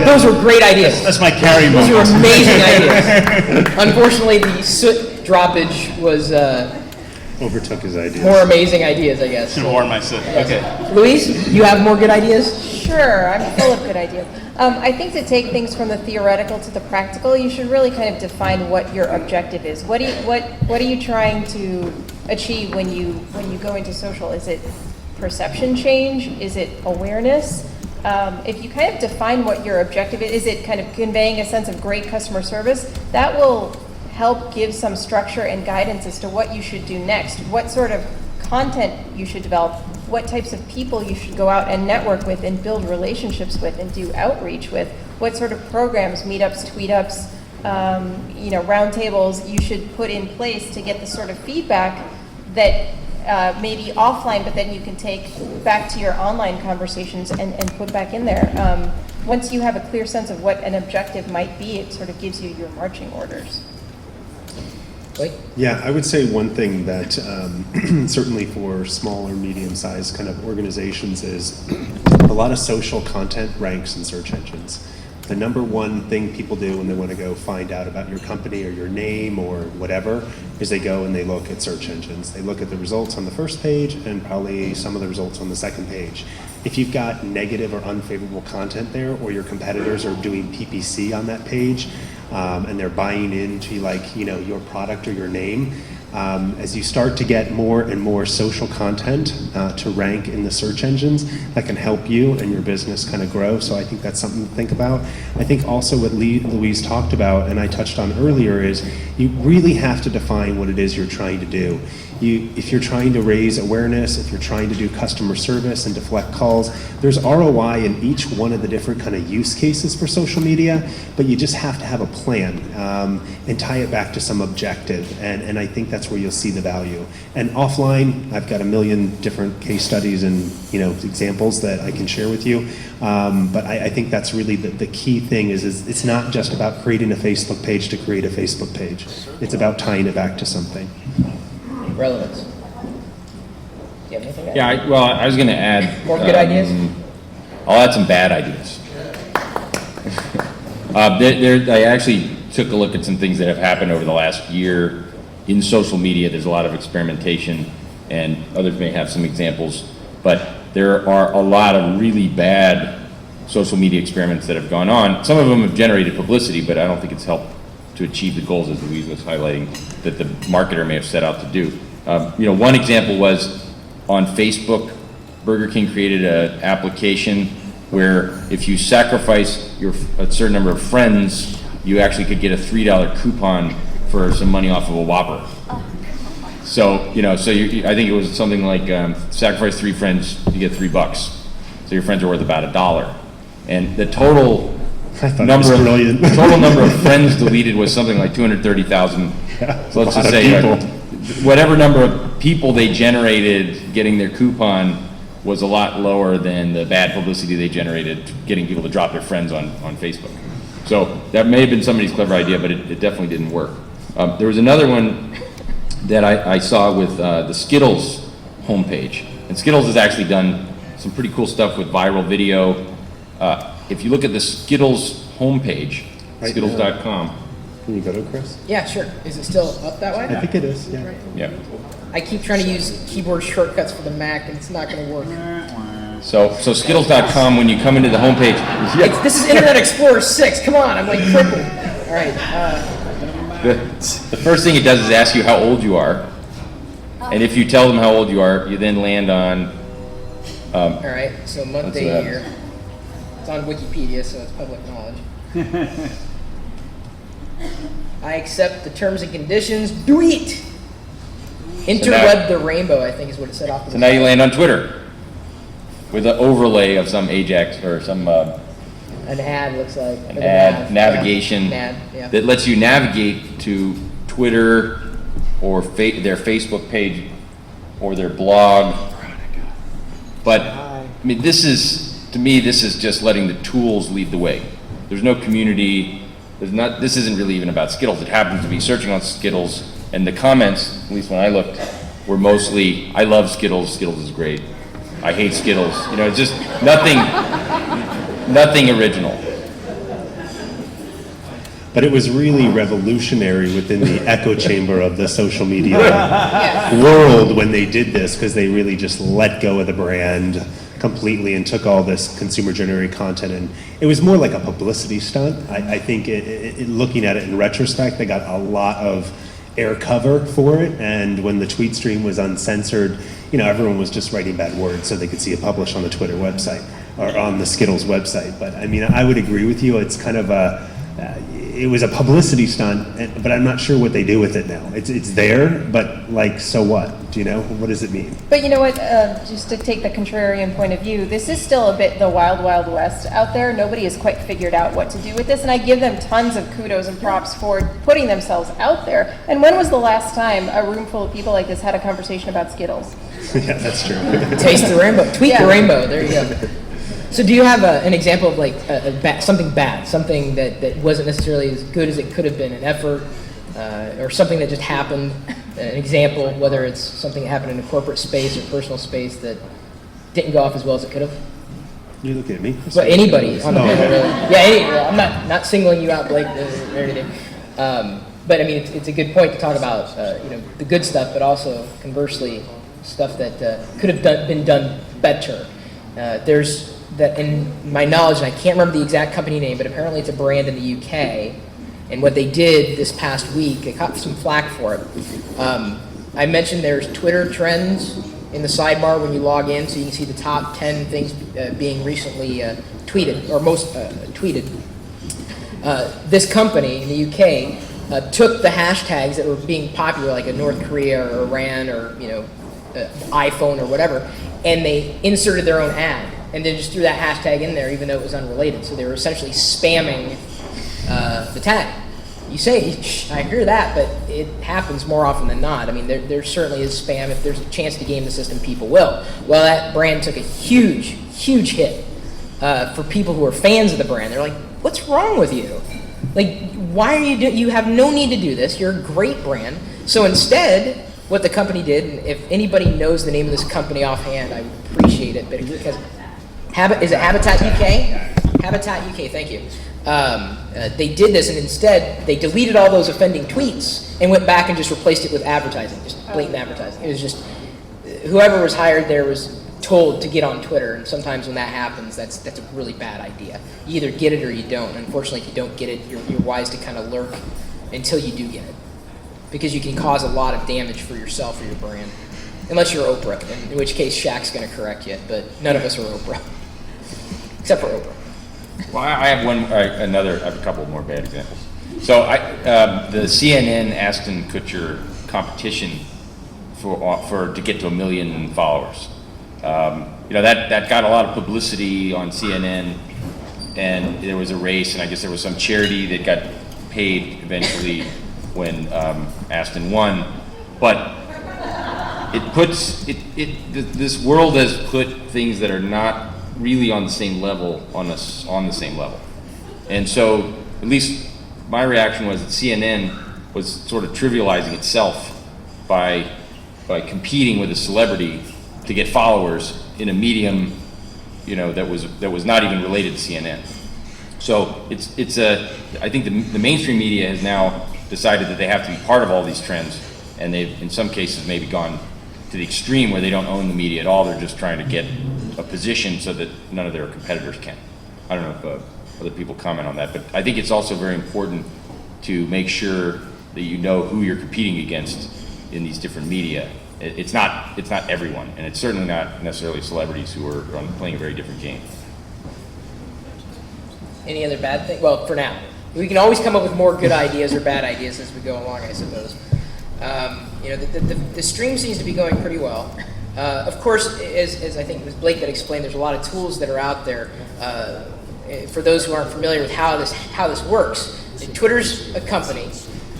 those were great ideas. That's my carry Those moment. were amazing ideas. Unfortunately, the soot droppage was Overtook his idea. more amazing ideas, I guess. Should have worn my suit. Okay. Louise, you have more good ideas? Sure, I'm full of good ideas. I think to take things from the theoretical to the practical, you should really kind of define what your objective is. What are you trying to achieve when you go into social? Is it perception change? Is it awareness? If you kind of define what your objective is it kind of conveying a sense of great customer service? That will help give some structure and guidance as to what you should do next, what sort of content you should develop, what types of people you should go out and network with and build relationships with and do outreach with, what sort of programs, meetups, tweetups, roundtables you should put in place to get the sort of feedback that may be offline, but then you can take back to your online conversations and put back in there. Once you have a clear sense of what an objective might be, it sort of gives you your marching orders. Yeah, I would say one thing that certainly for small or medium-sized kind of organizations is a lot of social content ranks in search engines. The number one thing people do when they want to go find out about your company or your name or whatever is they go and they look at search engines. They look at the results on the first page and probably some of the results on the second page. If you've got negative or unfavorable content there, or your competitors are doing PPC on that page, and they're buying into your product or your name, as you start to get more and more social content to rank in the search engines, that can help you and your business kind of grow. So I think that's something to think about. I think also what Louise talked about, and I touched on earlier, is you really have to define what it is you're trying to do. If you're trying to raise awareness, if you're trying to do customer service and deflect calls, there's ROI in each one of the different kind of use cases for social media, but you just have to have a plan and tie it back to some objective, and I think that's where you'll see the value. And offline, I've got a million different case studies and examples that I can share with you, but I think that's really the key thing is it's not just about creating a Facebook page to create a Facebook page. It's about tying it back to something. Relevance. Do you have anything to add? Yeah, I was going to add... More good ideas? I'll add some bad ideas. I actually took a look at some things that have happened over the last year in social media. There's a lot of experimentation, and others may have some examples, but there are a lot of really bad social media experiments that have gone on. Some of them have generated publicity, but I don't think it's helped to achieve the goals, as Louise was highlighting, that the marketer may have set out to do. One example was on Facebook, Burger King created an application where if you sacrifice a certain number of friends, you actually could get a $3 coupon for some money off of a Whopper. So, I think it was something like sacrifice 3 friends, you get $3. So your friends are worth about $1. And the total number of friends deleted was something like 230,000. So let's just say whatever number of people they generated getting their coupon was a lot lower than the bad publicity they generated getting people to drop their friends on Facebook. So that may have been somebody's clever idea, but it definitely didn't work. There was another one that I saw with the Skittles homepage. And Skittles has actually done some pretty cool stuff with viral video. If you look at the Skittles homepage, Right skittles.com. Can you go to it, Chris? Yeah, sure. Is it still up that way? I think it is, yeah. Yeah. I keep trying to use keyboard shortcuts for the Mac, and it's not going to work. So skittles.com, when you come into the homepage, This is Internet Explorer 6. Come on, I'm like crippled. All right. the first thing it does is ask you how old you are. And if you tell them how old you are, you then land on. All right. So month, That's day, what year. It's on Wikipedia, so it's public knowledge. I accept the terms and conditions. Do it. Interweb the rainbow, I think is what it said off. So now you land on Twitter with an overlay of some Ajax or some An ad looks like. an ad navigation Yeah. An ad, yeah. that lets you navigate to Twitter or their Facebook page or their blog. But I mean, this is just letting the tools lead the way. There's no community. This isn't really even about Skittles. It happens to be searching on Skittles, and the comments, at least when I looked, were mostly, I love Skittles, Skittles is great. I hate Skittles. Just nothing original. But it was really revolutionary within the echo chamber of the social media world when they did this, because they really just let go of the brand completely and took all this consumer-generated content, and it was more like a publicity stunt. I think looking at it in retrospect, they got a lot of air cover for it, and when the tweet stream was uncensored, everyone was just writing bad words so they could see it published on the Twitter website or on the Skittles website. But I mean, I would agree with you. It's kind of it was a publicity stunt, but I'm not sure what they do with it now. It's there, but like, so what? What does it mean? But you know what, just to take the contrarian point of view, this is still a bit the wild, wild west out there. Nobody has quite figured out what to do with this, and I give them tons of kudos and props for putting themselves out there. And when was the last time a room full of people like this had a conversation about Skittles? Yeah, that's true. Taste the rainbow. Tweet the rainbow. There you go. So do you have an example of like something bad, something that wasn't necessarily as good as it could have been, an effort, or something that just happened, an example, whether it's something that happened in a corporate space or personal space that didn't go off as well as it could have? You look at me. But anybody on the panel, really. Yeah, I'm not singling you out, Blake, or anything. But I mean, it's a good point to talk about, the good stuff, but also conversely, stuff that could have been done better. There's that, in my knowledge, and I can't remember the exact company name, but apparently it's a brand in the UK. And what they did this past week, they got some flack for it. I mentioned there's Twitter trends in the sidebar when you log in, so you can see the top 10 things being recently tweeted, or most tweeted. This company in the UK took the hashtags that were being popular, like a North Korea or Iran or iPhone or whatever, and they inserted their own ad, and then just threw that hashtag in there, even though it was unrelated. So they were essentially spamming the tag. You say, I hear that, but it happens more often than not. I mean, there certainly is spam. If there's a chance to game the system, people will. Well, that brand took a huge, huge hit for people who are fans of the brand. They're like, what's wrong with you? Like, why are you have no need to do this. You're a great brand. So instead, what the company did, and if anybody knows the name of this company offhand, I would appreciate it, but because is it Habitat UK? Habitat UK, thank you. They did this, and instead they deleted all those offending tweets and went back and just replaced it with advertising, just blatant advertising. It was just whoever was hired there was told to get on Twitter, and sometimes when that happens, that's a really bad idea. You either get it or you don't. Unfortunately, if you don't get it, you're wise to kind of lurk until you do get it, because you can cause a lot of damage for yourself or your brand, unless you're Oprah, in which case Shaq's going to correct you, but none of us are Oprah, except for Oprah. Well, I have I have a couple more bad examples. So the CNN Ashton Kutcher competition to get to 1 million followers. That got a lot of publicity on CNN, and there was a race, and I guess there was some charity that got paid eventually when Ashton won. But this world has put things that are not really on the same level on the same level, and so at least my reaction was that CNN was sort of trivializing itself by competing with a celebrity to get followers in a medium, that was not even related to CNN. So I think the mainstream media has now decided that they have to be part of all these trends, and they've in some cases maybe gone to the extreme where they don't own the media at all. They're just trying to get a position so that none of their competitors can. I don't know if other people comment on that, but I think it's also very important to make sure that you know who you're competing against in these different media. It's not everyone, and it's certainly not necessarily celebrities who are playing a very different game. Any other bad thing? Well, for now. We can always come up with more good ideas or bad ideas as we go along, I suppose. The stream seems to be going pretty well. Of course, as I think it was Blake that explained, there's a lot of tools that are out there. For those who aren't familiar with how this works, Twitter's a company,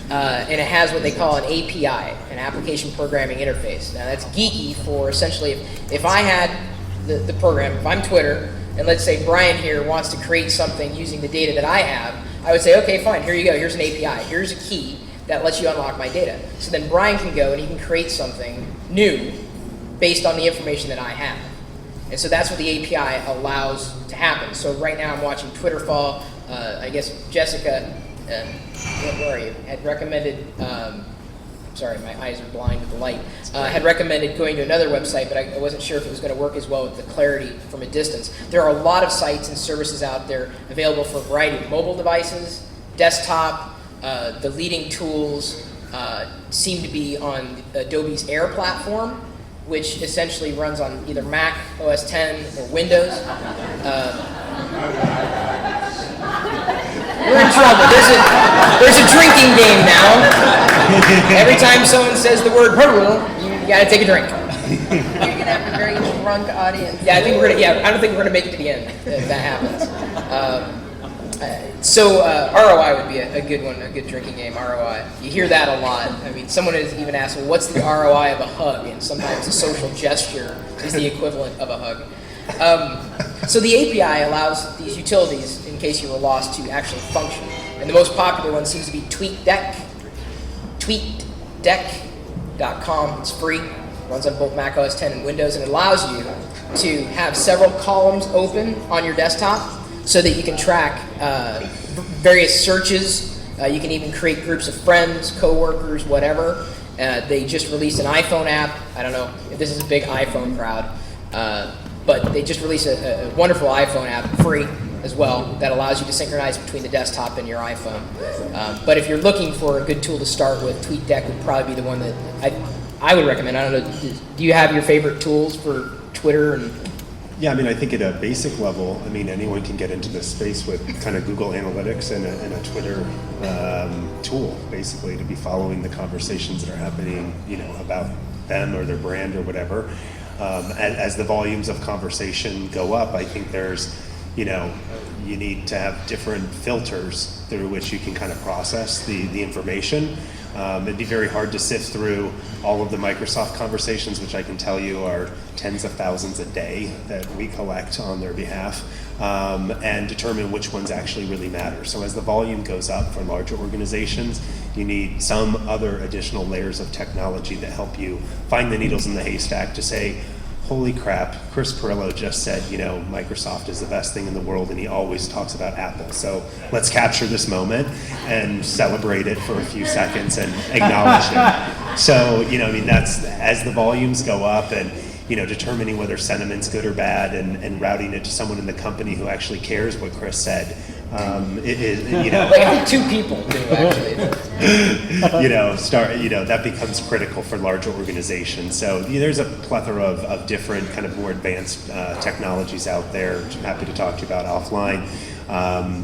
and it has what they call an API, an application programming interface. Now that's geeky for essentially, if I had the program, if I'm Twitter, and let's say Brian here wants to create something using the data that I have, I would say, okay, fine, here you go, here's an API, here's a key that lets you unlock my data. So then Brian can go and he can create something new based on the information that I have. And so that's what the API allows to happen. So right now I'm watching Twitter fall. I guess Jessica, where are you? Had recommended, sorry, my eyes are blind with the light, had recommended going to another website, but I wasn't sure if it was going to work as well with the clarity from a distance. There are a lot of sites and services out there available for a variety of mobile devices, desktop. The leading tools seem to be on Adobe's Air platform, which essentially runs on either Mac OS X or Windows. We're in trouble. There's a drinking game now. Every time someone says the word "Pirillo," you gotta take a drink. You're gonna have a very drunk audience. Yeah, I don't think we're gonna make it to the end if that happens. So ROI would be a good one, a good drinking game, ROI. You hear that a lot. I mean, someone has even asked, well, what's the ROI of a hug? And sometimes a social gesture is the equivalent of a hug. So the API allows these utilities, in case you were lost, to actually function. And the most popular one seems to be TweetDeck. TweetDeck.com. It's free. It runs on both Mac OS X and Windows, and it allows you to have several columns open on your desktop so that you can track various searches. You can even create groups of friends, coworkers, whatever. They just released an iPhone app. I don't know if this is a big iPhone crowd, but they just released a wonderful iPhone app, free as well, that allows you to synchronize between the desktop and your iPhone. But if you're looking for a good tool to start with, TweetDeck would probably be the one that I would recommend. I don't know, do you have your favorite tools for Twitter? And yeah, I mean, I think at a basic level, I mean, anyone can get into this space with kind of Google Analytics and a Twitter tool, basically, to be following the conversations that are happening, about them or their brand or whatever. As the volumes of conversation go up, I think there's, you need to have different filters through which you can kind of process the information. It'd be very hard to sift through all of the Microsoft conversations, which I can tell you are tens of thousands a day that we collect on their behalf, and determine which ones actually really matter. So as the volume goes up for larger organizations, you need some other additional layers of technology that help you find the needles in the haystack to say, holy crap, Chris Pirillo just said, Microsoft is the best thing in the world, and he always talks about Apple. So let's capture this moment and celebrate it for a few seconds and acknowledge it. So, that's as the volumes go up and, determining whether sentiment's good or bad and routing it to someone in the company who actually cares what Chris said. Like, I think 2 people do actually. That becomes critical for larger organizations. So there's a plethora of different kind of more advanced technologies out there, which I'm happy to talk to you about offline.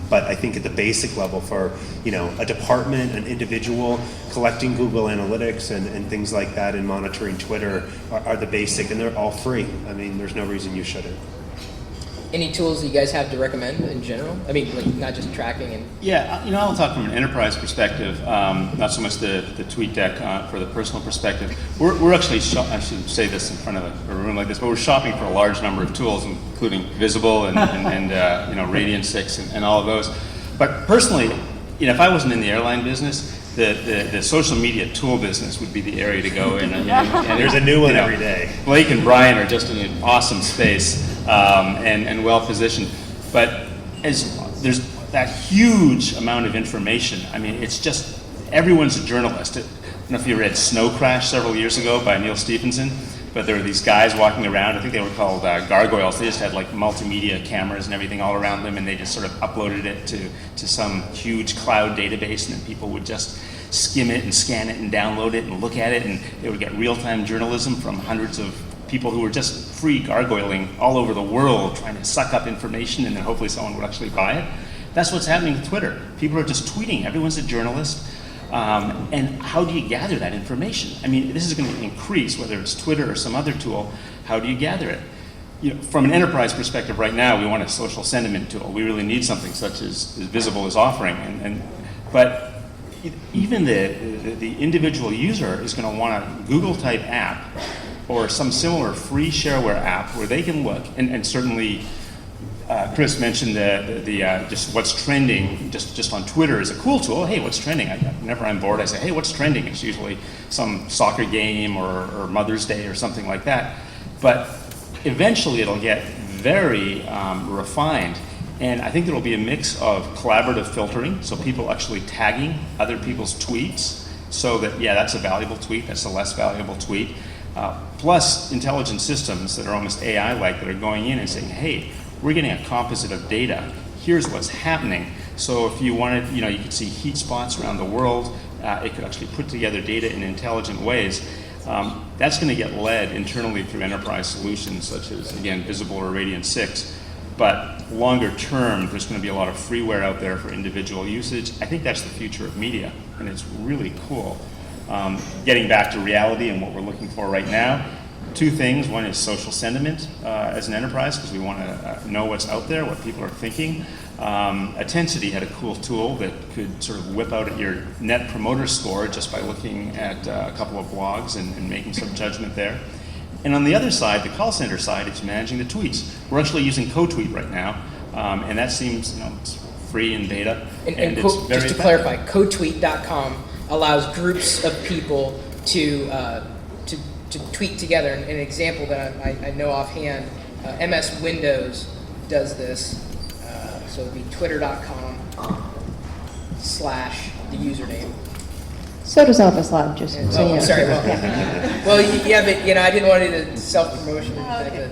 But I think at the basic level for, a department, an individual, collecting Google Analytics and things like that and monitoring Twitter are the basic, and they're all free. I mean, there's no reason you shouldn't. Any tools that you guys have to recommend in general? I mean, like not just tracking and. Yeah, I'll talk from an enterprise perspective, not so much the tweet deck for the personal perspective. We're actually, I should say this in front of a room like this, but we're shopping for a large number of tools, including Visible and Radiant 6 and all of those. But personally, if I wasn't in the airline business, the social media tool business would be the area to go in. And there's a new one every day. Blake and Brian are just in an awesome space and well positioned. But as there's that huge amount of information, I mean, it's just, everyone's a journalist. I don't know if you read Snow Crash several years ago by Neil Stephenson, but there were these guys walking around, I think they were called gargoyles. They just had like multimedia cameras and everything all around them, and they just sort of uploaded it to some huge cloud database, and then people would just skim it and scan it and download it and look at it, and they would get real-time journalism from hundreds of people who were just free gargoyling all over the world, trying to suck up information, and then hopefully someone would actually buy it. That's what's happening with Twitter. People are just tweeting. Everyone's a journalist. And how do you gather that information? I mean, this is going to increase, whether it's Twitter or some other tool. How do you gather it? From an enterprise perspective right now, we want a social sentiment tool. We really need something such as Visible is offering. But even the individual user is going to want a Google-type app or some similar free shareware app where they can look, and certainly Chris mentioned the just what's trending just on Twitter is a cool tool. Hey, what's trending? Whenever I'm bored, I say, hey, what's trending? It's usually some soccer game or Mother's Day or something like that. But eventually it'll get very refined. And I think there will be a mix of collaborative filtering, so people actually tagging other people's tweets, so that, yeah, that's a valuable tweet, that's a less valuable tweet. Plus intelligent systems that are almost AI-like that are going in and saying, hey, we're getting a composite of data. Here's what's happening. So if you wanted, you could see heat spots around the world. It could actually put together data in intelligent ways. That's going to get led internally through enterprise solutions such as, again, Visible or Radiant 6. But longer term, there's going to be a lot of freeware out there for individual usage. I think that's the future of media, and it's really cool. Getting back to reality and what we're looking for right now, 2 things. One is social sentiment as an enterprise, because we want to know what's out there, what people are thinking. Attensity had a cool tool that could sort of whip out at your net promoter score just by looking at a couple of blogs and making some judgment there. And on the other side, the call center side, it's managing the tweets. We're actually using CoTweet right now, and that seems, it's free in beta. And it's very just to clarify, CoTweet.com allows groups of people to tweet together. And an example that I know offhand, MS Windows does this. So it'd be twitter.com/the username. So does Office Lab, just so you know. Sorry. Well, yeah, but I didn't want it to self-promotion. Okay.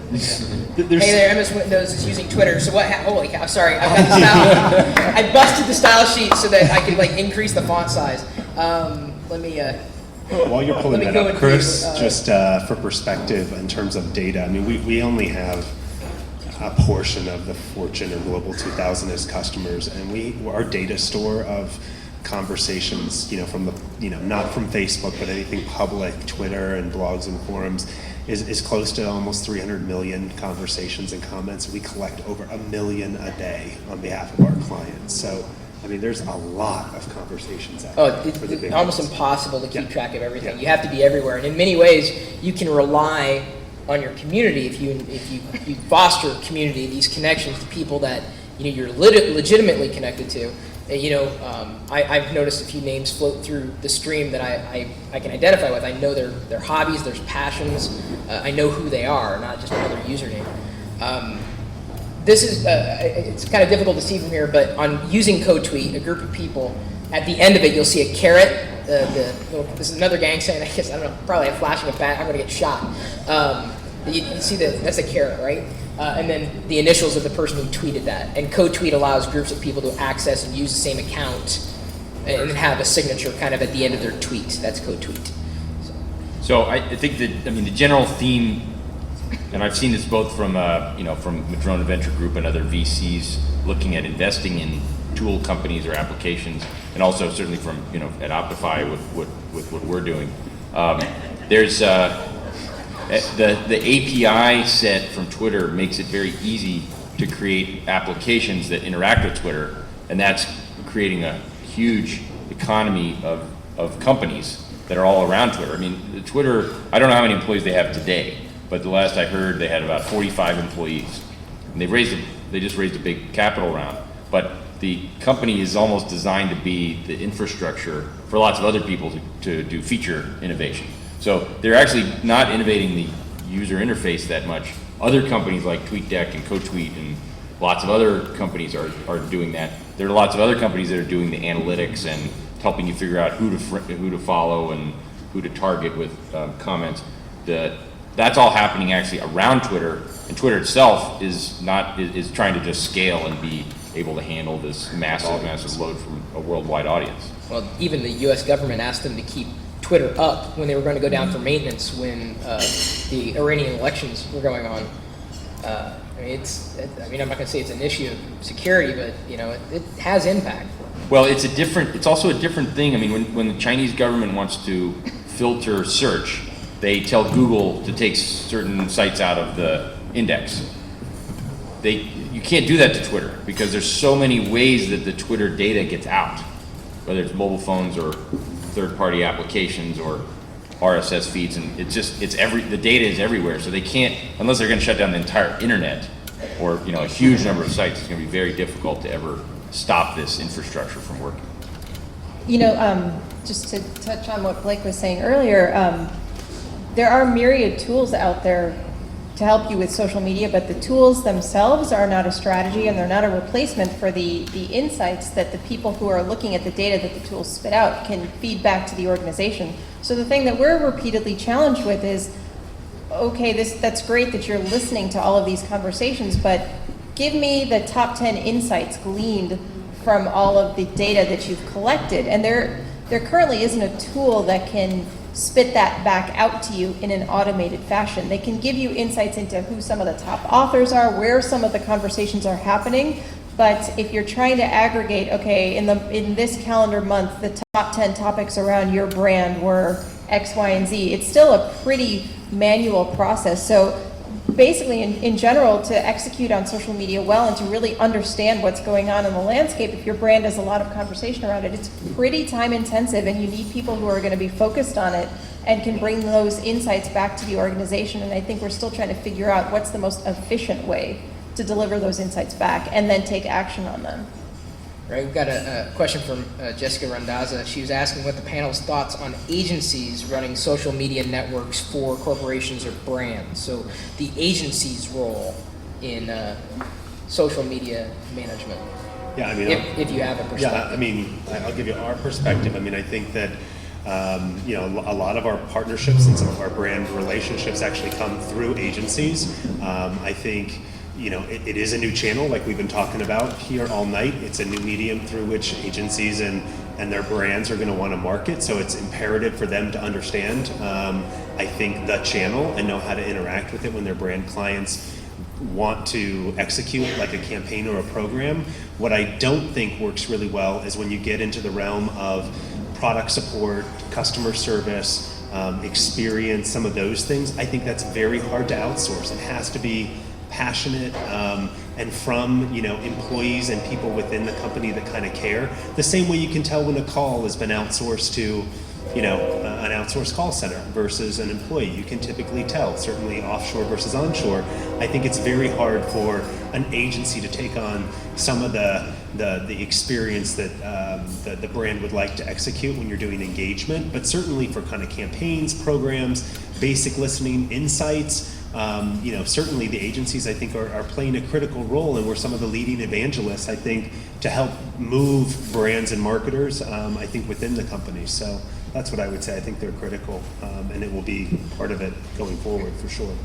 Hey there, MS Windows is using Twitter. So what? Holy cow! Sorry, I've got the style. I busted the style sheet so that I could increase the font size. Let me. While you're pulling that up, Chris, just for perspective in terms of data, I mean, we only have a portion of the Fortune or Global 2000 as customers, and our data store of conversations, from the, not from Facebook, but anything public, Twitter and blogs and forums, is close to almost 300 million conversations and comments. We collect over 1 million a day on behalf of our clients. So, I mean, there's a lot of conversations out there. It's almost impossible to keep track of everything. You have to be everywhere, and in many ways, you can rely on your community if you foster community, these connections to people that you're legitimately connected to. I've noticed a few names float through the stream that I can identify with. I know their hobbies, their passions. I know who they are, not just another username. This is it's kind of difficult to see from here, but on using CoTweet, a group of people, at the end of it, you'll see a carrot. This is another gang saying, I don't know, probably a flashing of bat. I'm going to get shot. You see that's a caret, right? And then the initials of the person who tweeted that. And co-tweet allows groups of people to access and use the same account and have a signature kind of at the end of their tweet. That's co-tweet. So I think that, the general theme, and I've seen this both from, from Madrona Venture Group and other VCs looking at investing in tool companies or applications, and also certainly from, at Optify with what we're doing. There's the API set from Twitter makes it very easy to create applications that interact with Twitter, and that's creating a huge economy of companies that are all around Twitter. Twitter, I don't know how many employees they have today, but the last I heard they had about 45 employees. And they just raised a big capital round. But the company is almost designed to be the infrastructure for lots of other people to do feature innovation. So they're actually not innovating the user interface that much. Other companies like TweetDeck and CoTweet and lots of other companies are doing that. There are lots of other companies that are doing the analytics and helping you figure out who to follow and who to target with comments. That's all happening actually around Twitter, and Twitter itself is trying to just scale and be able to handle this massive load from a worldwide audience. Well, Even the U.S. government asked them to keep Twitter up when they were going to go down for maintenance when the Iranian elections were going on. I'm not going to say it's an issue of security, but it has impact. Well, it's also a different thing. When the Chinese government wants to filter search, they tell Google to take certain sites out of the index. You can't do that to Twitter because there's so many ways that the Twitter data gets out, whether it's mobile phones or third-party applications or RSS feeds, and the data is everywhere. So they can't, unless they're going to shut down the entire internet or a huge number of sites. It's going to be very difficult to ever stop this infrastructure from working. Just to touch on what Blake was saying earlier, there are myriad tools out there to help you with social media, but the tools themselves are not a strategy and they're not a replacement for the insights that the people who are looking at the data that the tools spit out can feed back to the organization. So the thing that we're repeatedly challenged with is, okay, that's great that you're listening to all of these conversations, but give me the top 10 insights gleaned from all of the data that you've collected. And there currently isn't a tool that can spit that back out to you in an automated fashion. They can give you insights into who some of the top authors are, where some of the conversations are happening, but if you're trying to aggregate, okay, in this calendar month, the top 10 topics around your brand were X, Y, and Z, it's still a pretty manual process. So basically, in general, to execute on social media well and to really understand what's going on in the landscape, if your brand has a lot of conversation around it, it's pretty time intensive, and you need people who are going to be focused on it and can bring those insights back to the organization. And I think we're still trying to figure out what's the most efficient way to deliver those insights back and then take action on them. Right, we've got a question from Jessica Randazza. She was asking what the panel's thoughts on agencies running social media networks for corporations or brands. So the agency's role in social media management. Yeah, if you have a perspective. Yeah, I'll give you our perspective. I think that a lot of our partnerships and some of our brand relationships actually come through agencies. I think it is a new channel, like we've been talking about here all night. It's a new medium through which agencies and their brands are going to want to market. So it's imperative for them to understand, I think, the channel and know how to interact with it when their brand clients want to execute like a campaign or a program. What I don't think works really well is when you get into the realm of product support, customer service, experience, some of those things. I think that's very hard to outsource. It has to be passionate and from employees and people within the company that kind of care. The same way you can tell when a call has been outsourced to an outsourced call center versus an employee. You can typically tell, certainly offshore versus onshore. I think it's very hard for an agency to take on some of the experience that the brand would like to execute when you're doing engagement, but certainly for kind of campaigns, programs, basic listening, insights. Certainly the agencies, I think, are playing a critical role, and we're some of the leading evangelists, I think, to help move brands and marketers, I think, within the company. So that's what I would say. I think they're critical, and it will be part of it going forward for sure.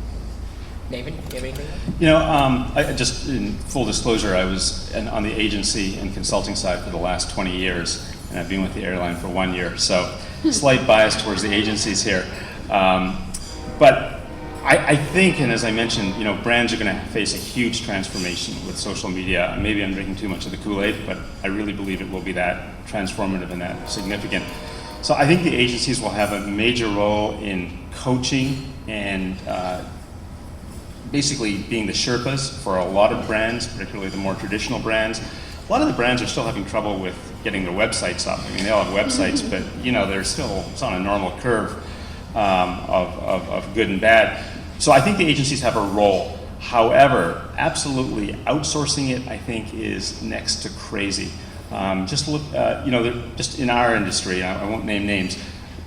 Nathan, do you have anything? You know, just in full disclosure, I was on the agency and consulting side for the last 20 years, and I've been with the airline for 1 year, so slight bias towards the agencies here. But I think, and as I mentioned, you know, brands are going to face a huge transformation with social media. Maybe I'm drinking too much of the Kool-Aid, but I really believe it will be that transformative and that significant. So I think the agencies will have a major role in coaching and basically being the Sherpas for a lot of brands, particularly the more traditional brands. A lot of the brands are still having trouble with getting their websites up. I mean, they all have websites, but you know, it's on a normal curve of good and bad. So I think the agencies have a role. However, absolutely outsourcing it, I think, is next to crazy. Just look, you know, just in our industry, I won't name names.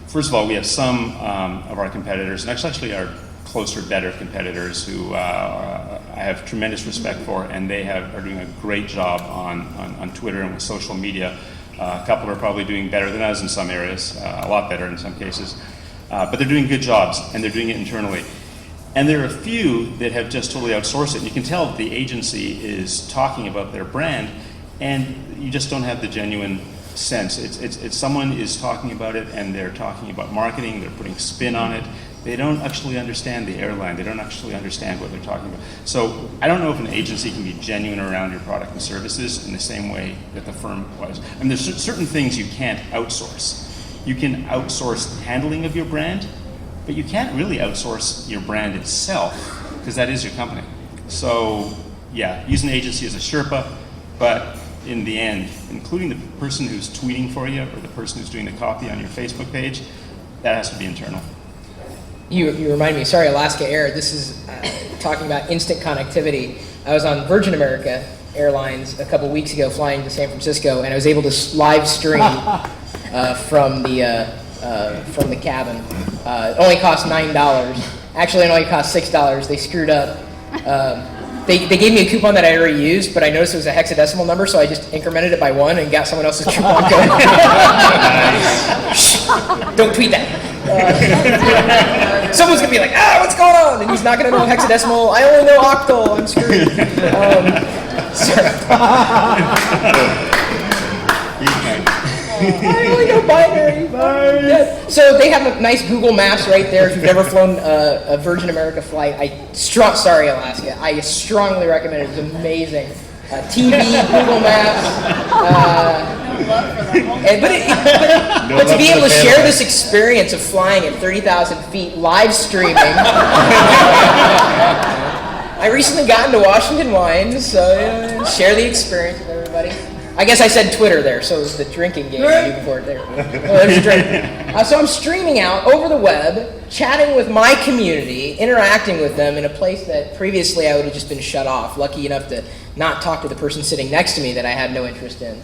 First of all, we have some of our competitors, and actually our closer, better competitors who I have tremendous respect for, and they are doing a great job on Twitter and with social media. A couple are probably doing better than us in some areas, a lot better in some cases. But they're doing good jobs, and they're doing it internally. And there are a few that have just totally outsourced it. You can tell that the agency is talking about their brand, and you just don't have the genuine sense. It's someone is talking about it, and they're talking about marketing, they're putting spin on it. They don't actually understand the airline. They don't actually understand what they're talking about. So I don't know if an agency can be genuine around your product and services in the same way that the firm was. I mean, there's certain things you can't outsource. You can outsource handling of your brand, but you can't really outsource your brand itself, because that is your company. So yeah, use an agency as a Sherpa, but in the end, including the person who's tweeting for you or the person who's doing the copy on your Facebook page, that has to be internal. You remind me, sorry, Alaska Air, this is talking about instant connectivity. I was on Virgin America Airlines a couple weeks ago flying to San Francisco, and I was able to live stream from the cabin. It only cost $9. Actually, it only cost $6. They screwed up. They gave me a coupon that I already used, but I noticed it was a hexadecimal number, so I just incremented it by 1 and got someone else's coupon going. Don't tweet that. Someone's gonna be like, what's going on? And he's not gonna know hexadecimal. I only know octal. I'm screwed. I only know binary. Yeah. So they have a nice Google Maps right there. If you've never flown a Virgin America flight, sorry Alaska, I strongly recommend it. It's amazing. TV, Google Maps. But to be able to share this experience of flying at 30,000 feet, live streaming. I recently got into Washington wines, so share the experience with everybody. I guess I said Twitter there, so it was the drinking game I do before it there. There's a drink. So I'm streaming out over the web, chatting with my community, interacting with them in a place that previously I would have just been shut off. Lucky enough to not talk to the person sitting next to me that I had no interest in.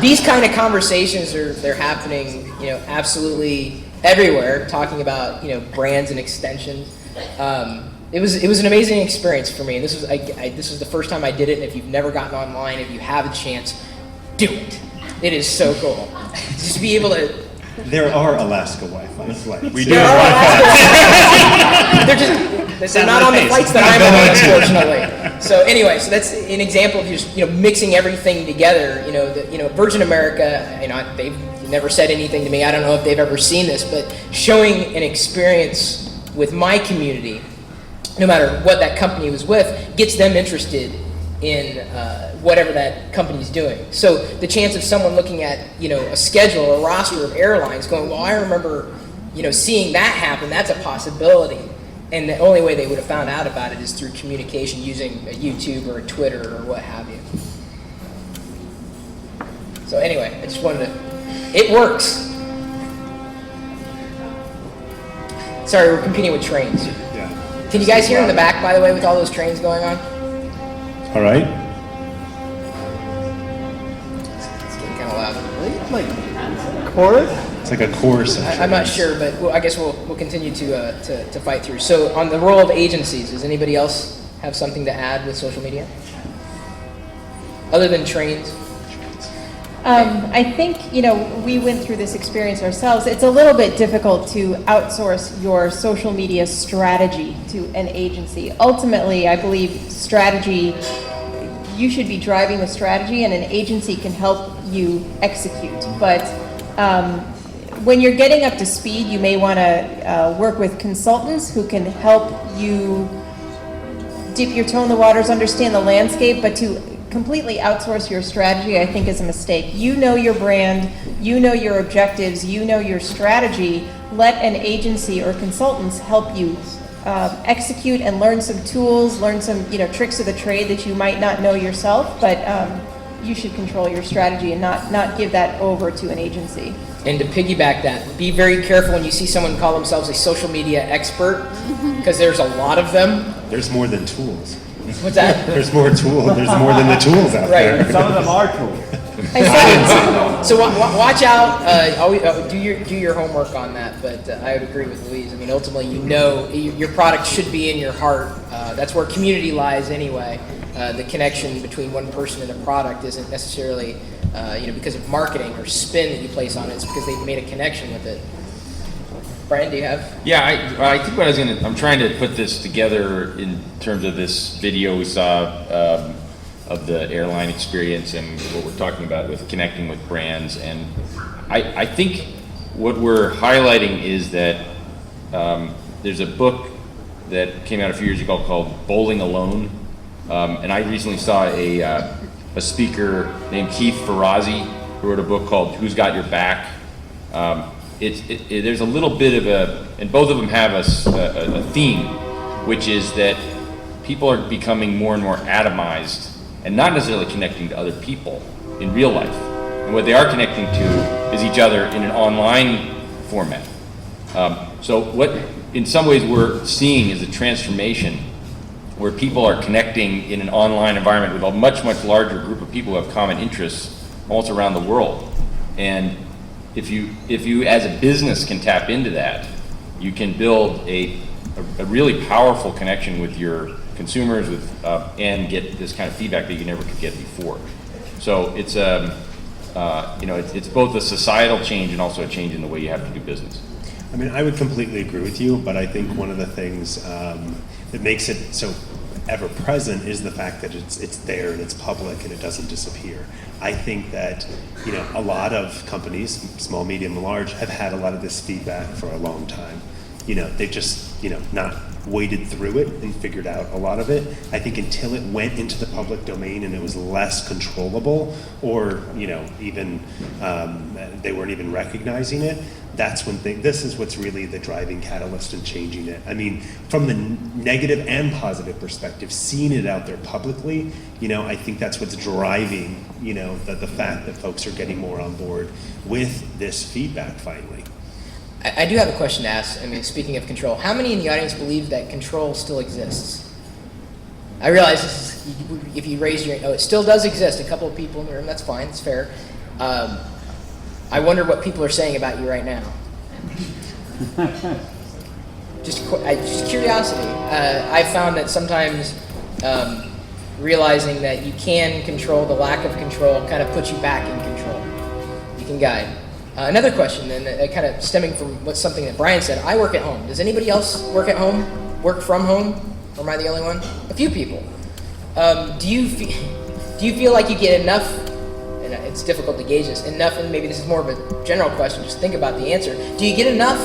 These kind of conversations they're happening, you know, absolutely everywhere. Talking about, you know, brands and extensions. It was an amazing experience for me, and this was the first time I did it. And if you've never gotten online, if you have a chance, do it. It is so cool. Just to be able to. There are Alaska Wi-Fi flights. We do have Wi-Fi. They're not on the flights that I'm on, unfortunately. So anyway, so that's an example of just, you know, mixing everything together. You know, Virgin America. You know, they've never said anything to me. I don't know if they've ever seen this, but showing an experience with my community, no matter what that company was with, gets them interested in whatever that company's doing. So the chance of someone looking at, you know, a schedule or a roster of airlines going, well, I remember, you know, seeing that happen, that's a possibility. And the only way they would have found out about it is through communication using a YouTube or a Twitter or what have you. So anyway, I just wanted to, it works. Sorry, we're competing with trains. Yeah. Can you guys hear in the back, by the way, with all those trains going on? All right. It's getting kind of loud. Like chorus? It's like a chorus. I'm not sure, but I guess we'll continue to fight through. So on the role of agencies, does anybody else have something to add with social media? Other than trains? I think, we went through this experience ourselves. It's a little bit difficult to outsource your social media strategy to an agency. Ultimately, I believe strategy, you should be driving the strategy and an agency can help you execute. But when you're getting up to speed, you may want to work with consultants who can help you dip your toe in the waters, understand the landscape, but to completely outsource your strategy, I think, is a mistake. You know your brand, you know your objectives, you know your strategy. Let an agency or consultants help you execute and learn some tools, learn some tricks of the trade that you might not know yourself, but you should control your strategy and not give that over to an agency. And to piggyback that, be very careful when you see someone call themselves a social media expert, because there's a lot of them. There's more than tools. What's that? There's more than the tools out there. Some of them are tools. So watch out. Always, do your homework on that. But I would agree with Louise. I mean, ultimately, your product should be in your heart. That's where community lies, anyway. The connection between one person and a product isn't necessarily, because of marketing or spin that you place on it. It's because they've made a connection with it. Brian, do you have? Yeah, I think I'm trying to put this together in terms of this video we saw of the airline experience and what we're talking about with connecting with brands. And I think what we're highlighting is that there's a book that came out a few years ago called Bowling Alone. And I recently saw a speaker named Keith Ferrazzi who wrote a book called Who's Got Your Back? There's a little bit of and both of them have a theme, which is that people are becoming more and more atomized and not necessarily connecting to other people in real life. And what they are connecting to is each other in an online format. So what, in some ways, we're seeing is a transformation where people are connecting in an online environment with a much, much larger group of people who have common interests almost around the world. And if you as a business can tap into that, you can build a really powerful connection with your consumers and get this kind of feedback that you never could get before. So it's it's both a societal change and also a change in the way you have to do business. I mean, I would completely agree with you, but I think one of the things that makes it so ever present is the fact that it's there and it's public and it doesn't disappear. I think that a lot of companies, small, medium, large, have had a lot of this feedback for a long time. They've just not waded through it and figured out a lot of it. I think until it went into the public domain and it was less controllable, or even they weren't even recognizing it, that's when this is what's really the driving catalyst in changing it. I mean, from the negative and positive perspective, seeing it out there publicly, I think that's what's driving, the fact that folks are getting more on board with this feedback finally. I do have a question to ask. I mean, speaking of control, how many in the audience believe that control still exists? I realize this is, if you raise your, it still does exist. A couple of people in the room, that's fine, it's fair. I wonder what people are saying about you right now. just curiosity. I found that sometimes realizing that you can control the lack of control kind of puts you back in control. You can guide. Another question, and kind of stemming from something that Brian said, I work at home. Does anybody else work at home? Work from home? Or am I the only one? A few people. Do you feel like you get enough, and it's difficult to gauge this, enough, and maybe this is more of a general question, just think about the answer. Do you get enough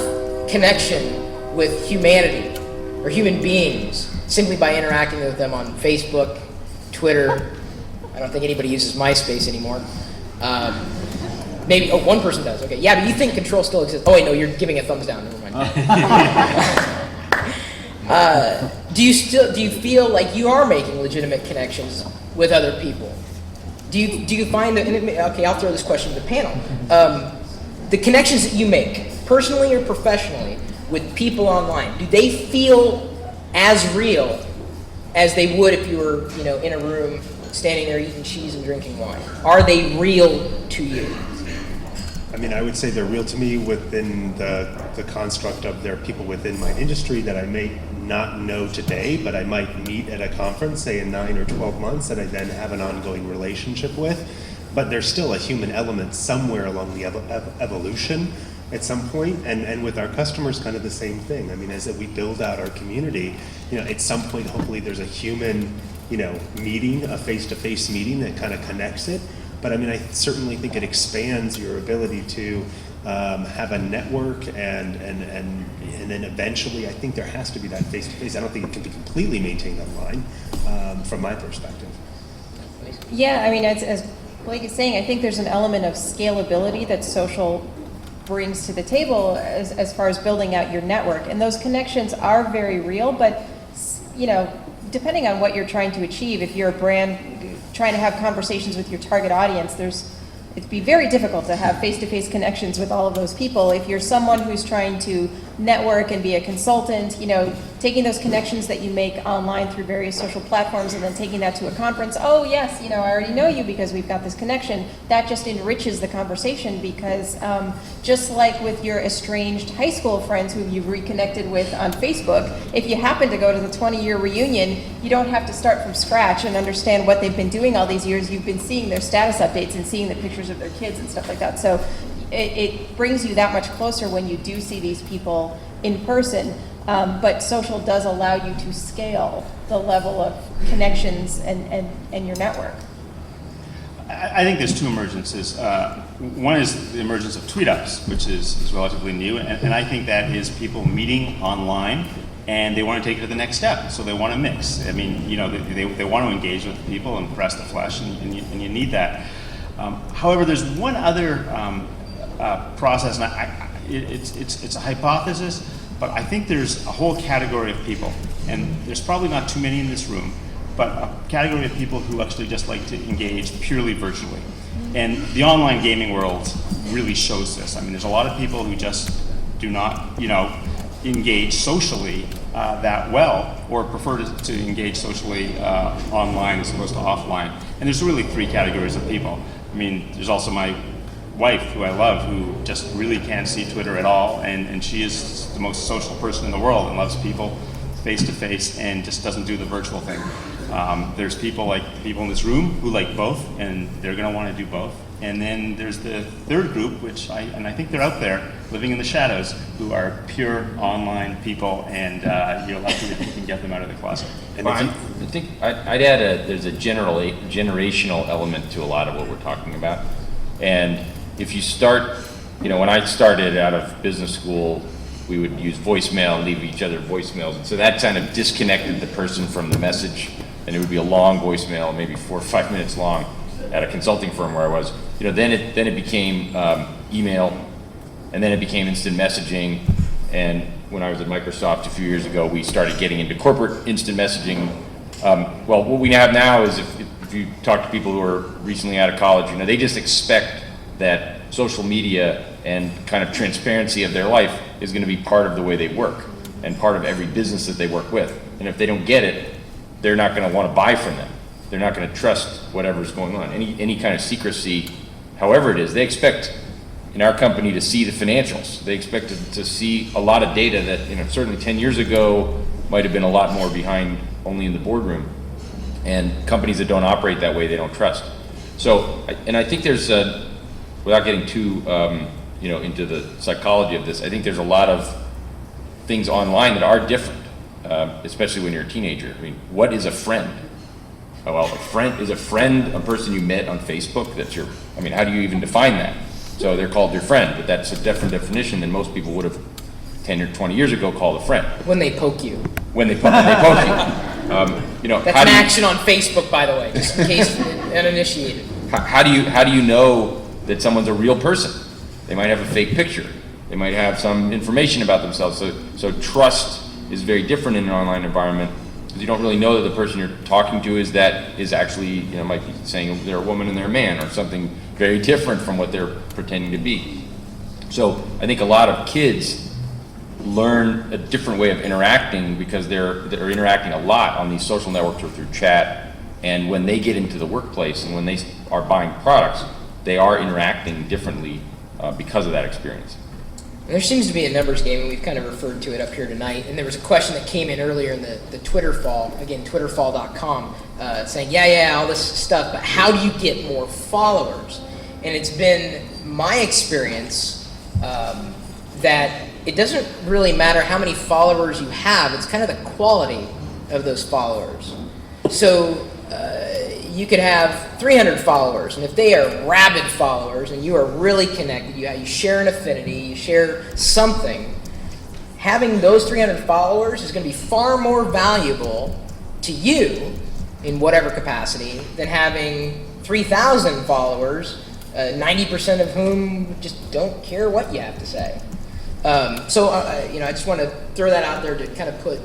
connection with humanity or human beings simply by interacting with them on Facebook, Twitter? I don't think anybody uses MySpace anymore. Maybe, one person does, okay. Yeah, but you think control still exists. Oh wait, no, you're giving a thumbs down, never mind. Do you feel like you are making legitimate connections with other people? Do you find that, okay, I'll throw this question to the panel. The connections that you make, personally or professionally, with people online, do they feel as real as they would if you were, in a room, standing there eating cheese and drinking wine? Are they real to you? I mean, I would say they're real to me within the construct of there are people within my industry that I may not know today, but I might meet at a conference, say in 9 or 12 months, that I then have an ongoing relationship with. but there's still a human element somewhere along the evolution at some point, and with our customers, kind of the same thing. I mean, as we build out our community, at some point, hopefully there's a human, meeting, a face-to-face meeting that kind of connects it. But I mean, I certainly think it expands your ability to have a network, and then eventually, I think there has to be that face-to-face. I don't think it can be completely maintained online, from my perspective. Yeah, I mean, as Blake is saying, I think there's an element of scalability that social brings to the table as far as building out your network. And those connections are very real, but, depending on what you're trying to achieve, if you're a brand trying to have conversations with your target audience, it'd be very difficult to have face-to-face connections with all of those people. If you're someone who's trying to network and be a consultant, taking those connections that you make online through various social platforms and then taking that to a conference, oh yes, I already know you because we've got this connection, that just enriches the conversation because just like with your estranged high school friends who you've reconnected with on Facebook, if you happen to go to the 20-year reunion, you don't have to start from scratch and understand what they've been doing all these years. You've been seeing their status updates and seeing the pictures of their kids and stuff like that. So it brings you that much closer when you do see these people in person. But social does allow you to scale the level of connections and your network. I think there's two emergences. One is the emergence of tweet-ups, which is relatively new, and I think that is people meeting online and they want to take it to the next step, so they want to mix. I mean, they want to engage with people and press the flesh, and you need that. However, there's one other process, and it's a hypothesis, but I think there's a whole category of people, and there's probably not too many in this room, but a category of people who actually just like to engage purely virtually. And the online gaming world really shows this. I mean, there's a lot of people who just do not, engage socially that well, or prefer to engage socially online as opposed to offline. And there's really three categories of people. I mean, there's also my wife, who I love, who just really can't see Twitter at all, and she is the most social person in the world and loves people face to face and just doesn't do the virtual thing. There's people like people in this room who like both, and they're going to want to do both. And then there's the third group, which I think they're out there living in the shadows, who are pure online people, and you're lucky if you can get them out of the closet. And I think I'd add there's a generational element to a lot of what we're talking about. And if you start, when I started out of business school, we would use voicemail and leave each other voicemails. And so that kind of disconnected the person from the message, and it would be a long voicemail, maybe 4 or 5 minutes long, at a consulting firm where I was. Then it became email, and then it became instant messaging. And when I was at Microsoft a few years ago, we started getting into corporate instant messaging. Well, what we have now is if you talk to people who are recently out of college, they just expect that social media and kind of transparency of their life is going to be part of the way they work and part of every business that they work with. And if they don't get it, they're not going to want to buy from them. They're not going to trust whatever's going on. Any kind of secrecy, however it is, they expect in our company to see the financials. They expect to see a lot of data that certainly 10 years ago might have been a lot more behind only in the boardroom. And companies that don't operate that way, they don't trust. So, and I think there's without getting too into the psychology of this, I think there's a lot of things online that are different, especially when you're a teenager. I mean, what is a friend? Oh, well, is a friend a person you met on Facebook? How do you even define that? So they're called your friend, but that's a different definition than most people would have 10 or 20 years ago called a friend. When they poke you. When they poke you. That's an action on Facebook, by the way, just in case uninitiated. How do you know that someone's a real person? They might have a fake picture. They might have some information about themselves. So trust is very different in an online environment, because you don't really know that the person you're talking to is actually, might be saying they're a woman and they're a man, or something very different from what they're pretending to be. So I think a lot of kids learn a different way of interacting because they're interacting a lot on these social networks or through chat. And when they get into the workplace and when they are buying products, they are interacting differently because of that experience. There seems to be a numbers game, and we've kind of referred to it up here tonight. And there was a question that came in earlier in the Twitter fall, again, twitterfall.com, saying, yeah, all this stuff, but how do you get more followers? And it's been my experience that it doesn't really matter how many followers you have, it's kind of the quality of those followers. So you could have 300 followers, and if they are rabid followers and you are really connected, you share an affinity, you share something, having those 300 followers is going to be far more valuable to you in whatever capacity than having 3,000 followers, 90% of whom just don't care what you have to say. So I just want to throw that out there to kind of put,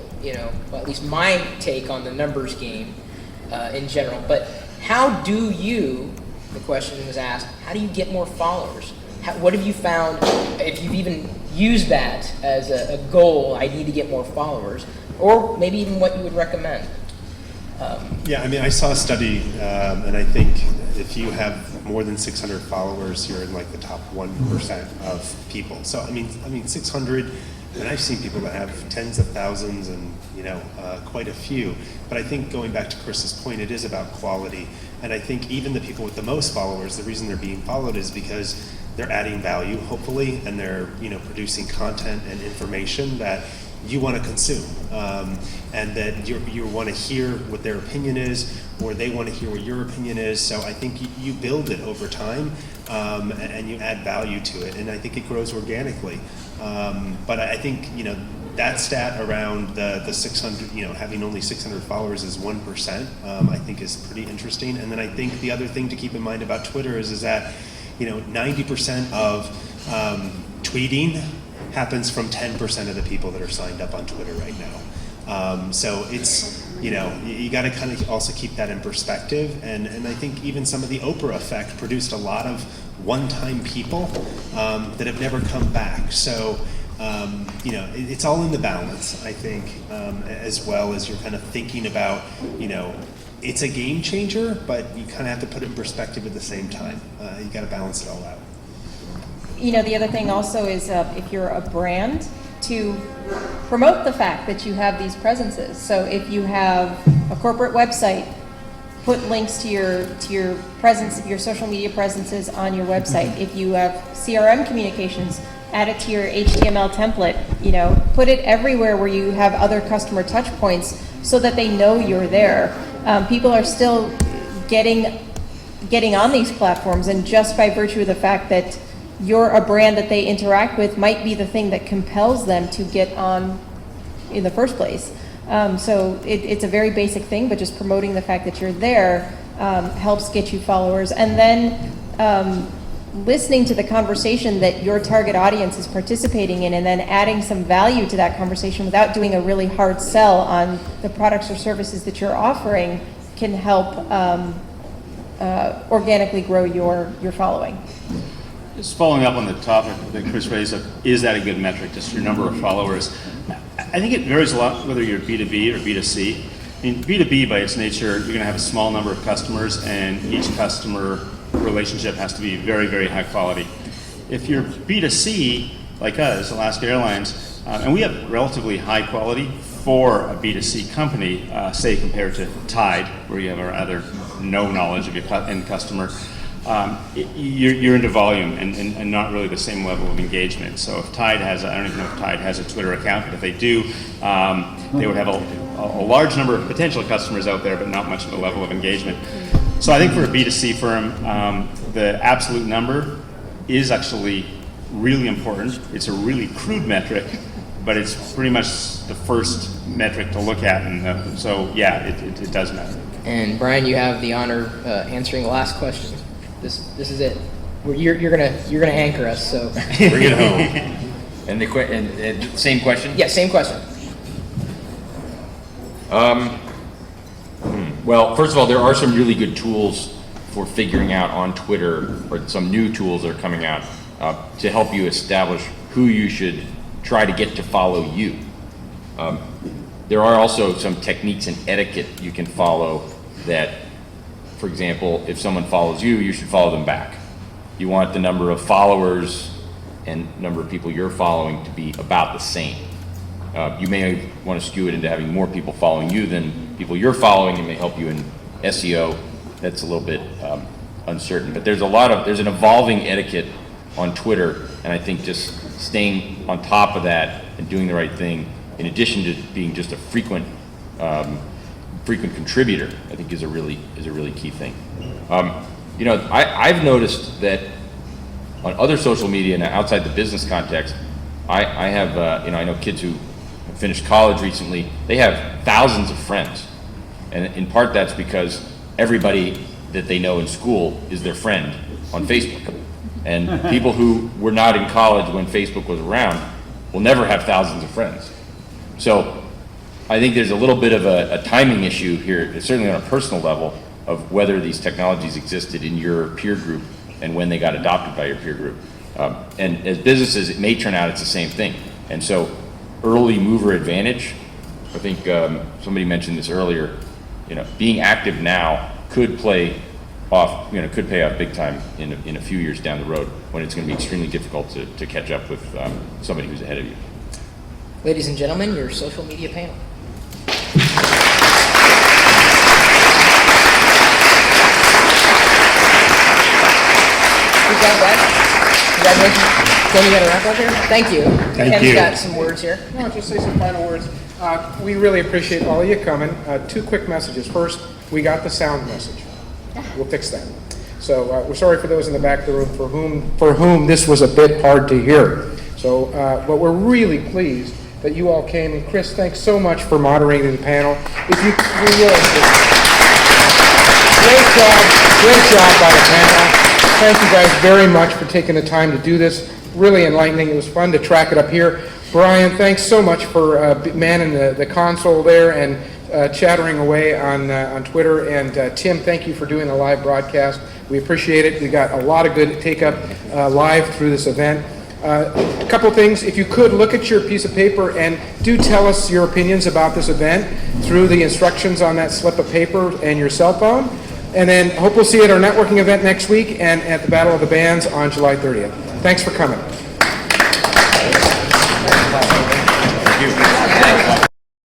at least my take on the numbers game in general. But how do you, the question was asked, how do you get more followers? What have you found, if you've even used that as a goal, I need to get more followers, or maybe even what you would recommend? Yeah, I mean, I saw a study, and I think if you have more than 600 followers, you're in like the top 1% of people. So I mean, 600, and I've seen people that have tens of thousands, and quite a few. But I think going back to Chris's point, it is about quality. And I think even the people with the most followers, the reason they're being followed is because they're adding value, hopefully, and they're producing content and information that you want to consume, and that you want to hear what their opinion is, or they want to hear what your opinion is. So I think you build it over time, and you add value to it, and I think it grows organically. But I think that stat around the 600, having only 600 followers is 1%. I think is pretty interesting. And then I think the other thing to keep in mind about Twitter is that 90% of tweeting happens from 10% of the people that are signed up on Twitter right now. So it's, you got to kind of also keep that in perspective. And I think even some of the Oprah effect produced a lot of one-time people that have never come back. So, it's all in the balance, I think, as well as you're kind of thinking about, it's a game changer, but you kind of have to put it in perspective at the same time. You got to balance it all out. The other thing also is if you're a brand, to promote the fact that you have these presences. So if you have a corporate website, put links to your presence, your social media presences on your website. If you have CRM communications, add it to your HTML template. Put it everywhere where you have other customer touch points so that they know you're there. People are still getting on these platforms, and just by virtue of the fact that you're a brand that they interact with might be the thing that compels them to get on in the first place. So it's a very basic thing, but just promoting the fact that you're there helps get you followers. And then listening to the conversation that your target audience is participating in, and then adding some value to that conversation without doing a really hard sell on the products or services that you're offering can help organically grow your following. Just following up on the topic that Chris raised, is that a good metric, just your number of followers? I think it varies a lot whether you're B2B or B2C. I mean, B2B by its nature, you're going to have a small number of customers, and each customer relationship has to be very, very high quality. If you're B2C, like us, Alaska Airlines, and we have relatively high quality for a B2C company, say compared to Tide, where you have a rather no knowledge of your end customer, you're into volume and not really the same level of engagement. So if Tide has, I don't even know if Tide has a Twitter account, but if they do, they would have a large number of potential customers out there, but not much of a level of engagement. So I think for a B2C firm, the absolute number is actually really important. It's a really crude metric, but it's pretty much the first metric to look at. And so yeah, it does matter. And Brian, you have the honor of answering the last question. This is it. You're gonna anchor us. So Bring it home. And the same question? yeah, same question. Well, first of all, there are some really good tools for figuring out on Twitter, or some new tools that are coming out to help you establish who you should try to get to follow you. There are also some techniques and etiquette you can follow that, for example, if someone follows you, you should follow them back. You want the number of followers and number of people you're following to be about the same. You may want to skew it into having more people following you than people you're following. It may help you in SEO. That's a little bit uncertain, but there's an evolving etiquette on Twitter, and I think just staying on top of that and doing the right thing, in addition to being just a frequent contributor, I think is a really key thing. You know, I've noticed that on other social media and outside the business context, I have you know, I know kids who have finished college recently. They have thousands of friends, and in part that's because everybody that they know in school is their friend on Facebook. And people who were not in college when Facebook was around will never have thousands of friends. So I think there's a little bit of a timing issue here, certainly on a personal level, of whether these technologies existed in your peer group and when they got adopted by your peer group. And as businesses, it may turn out it's the same thing. And so early mover advantage, I think somebody mentioned this earlier, you know, being active now could pay off big time in a few years down the road, when it's going to be extremely difficult to catch up with somebody who's ahead of you. Ladies and gentlemen, your social media panel. Good job, guys. Congratulations. Ken, you got a wrap up here? Thank you. Thank Ken's you. got some words here. I'll just say some final words. We really appreciate all of you coming. Two quick messages. First, we got the sound message. We'll fix that. So we're sorry for those in the back of the room for whom this was a bit hard to hear. So, but we're really pleased that you all came. And Chris, thanks so much for moderating the panel. Great job by the panel. Thank you guys very much for taking the time to do this. Really enlightening. It was fun to track it up here. Brian, thanks so much for manning the console there and chattering away on Twitter. And Tim, thank you for doing the live broadcast. We appreciate it. We got a lot of good take-up live through this event. A couple things. If you could, look at your piece of paper and do tell us your opinions about this event through the instructions on that slip of paper and your cell phone. And then hope we'll see you at our networking event next week and at the Battle of the Bands on July 30th. Thanks for coming.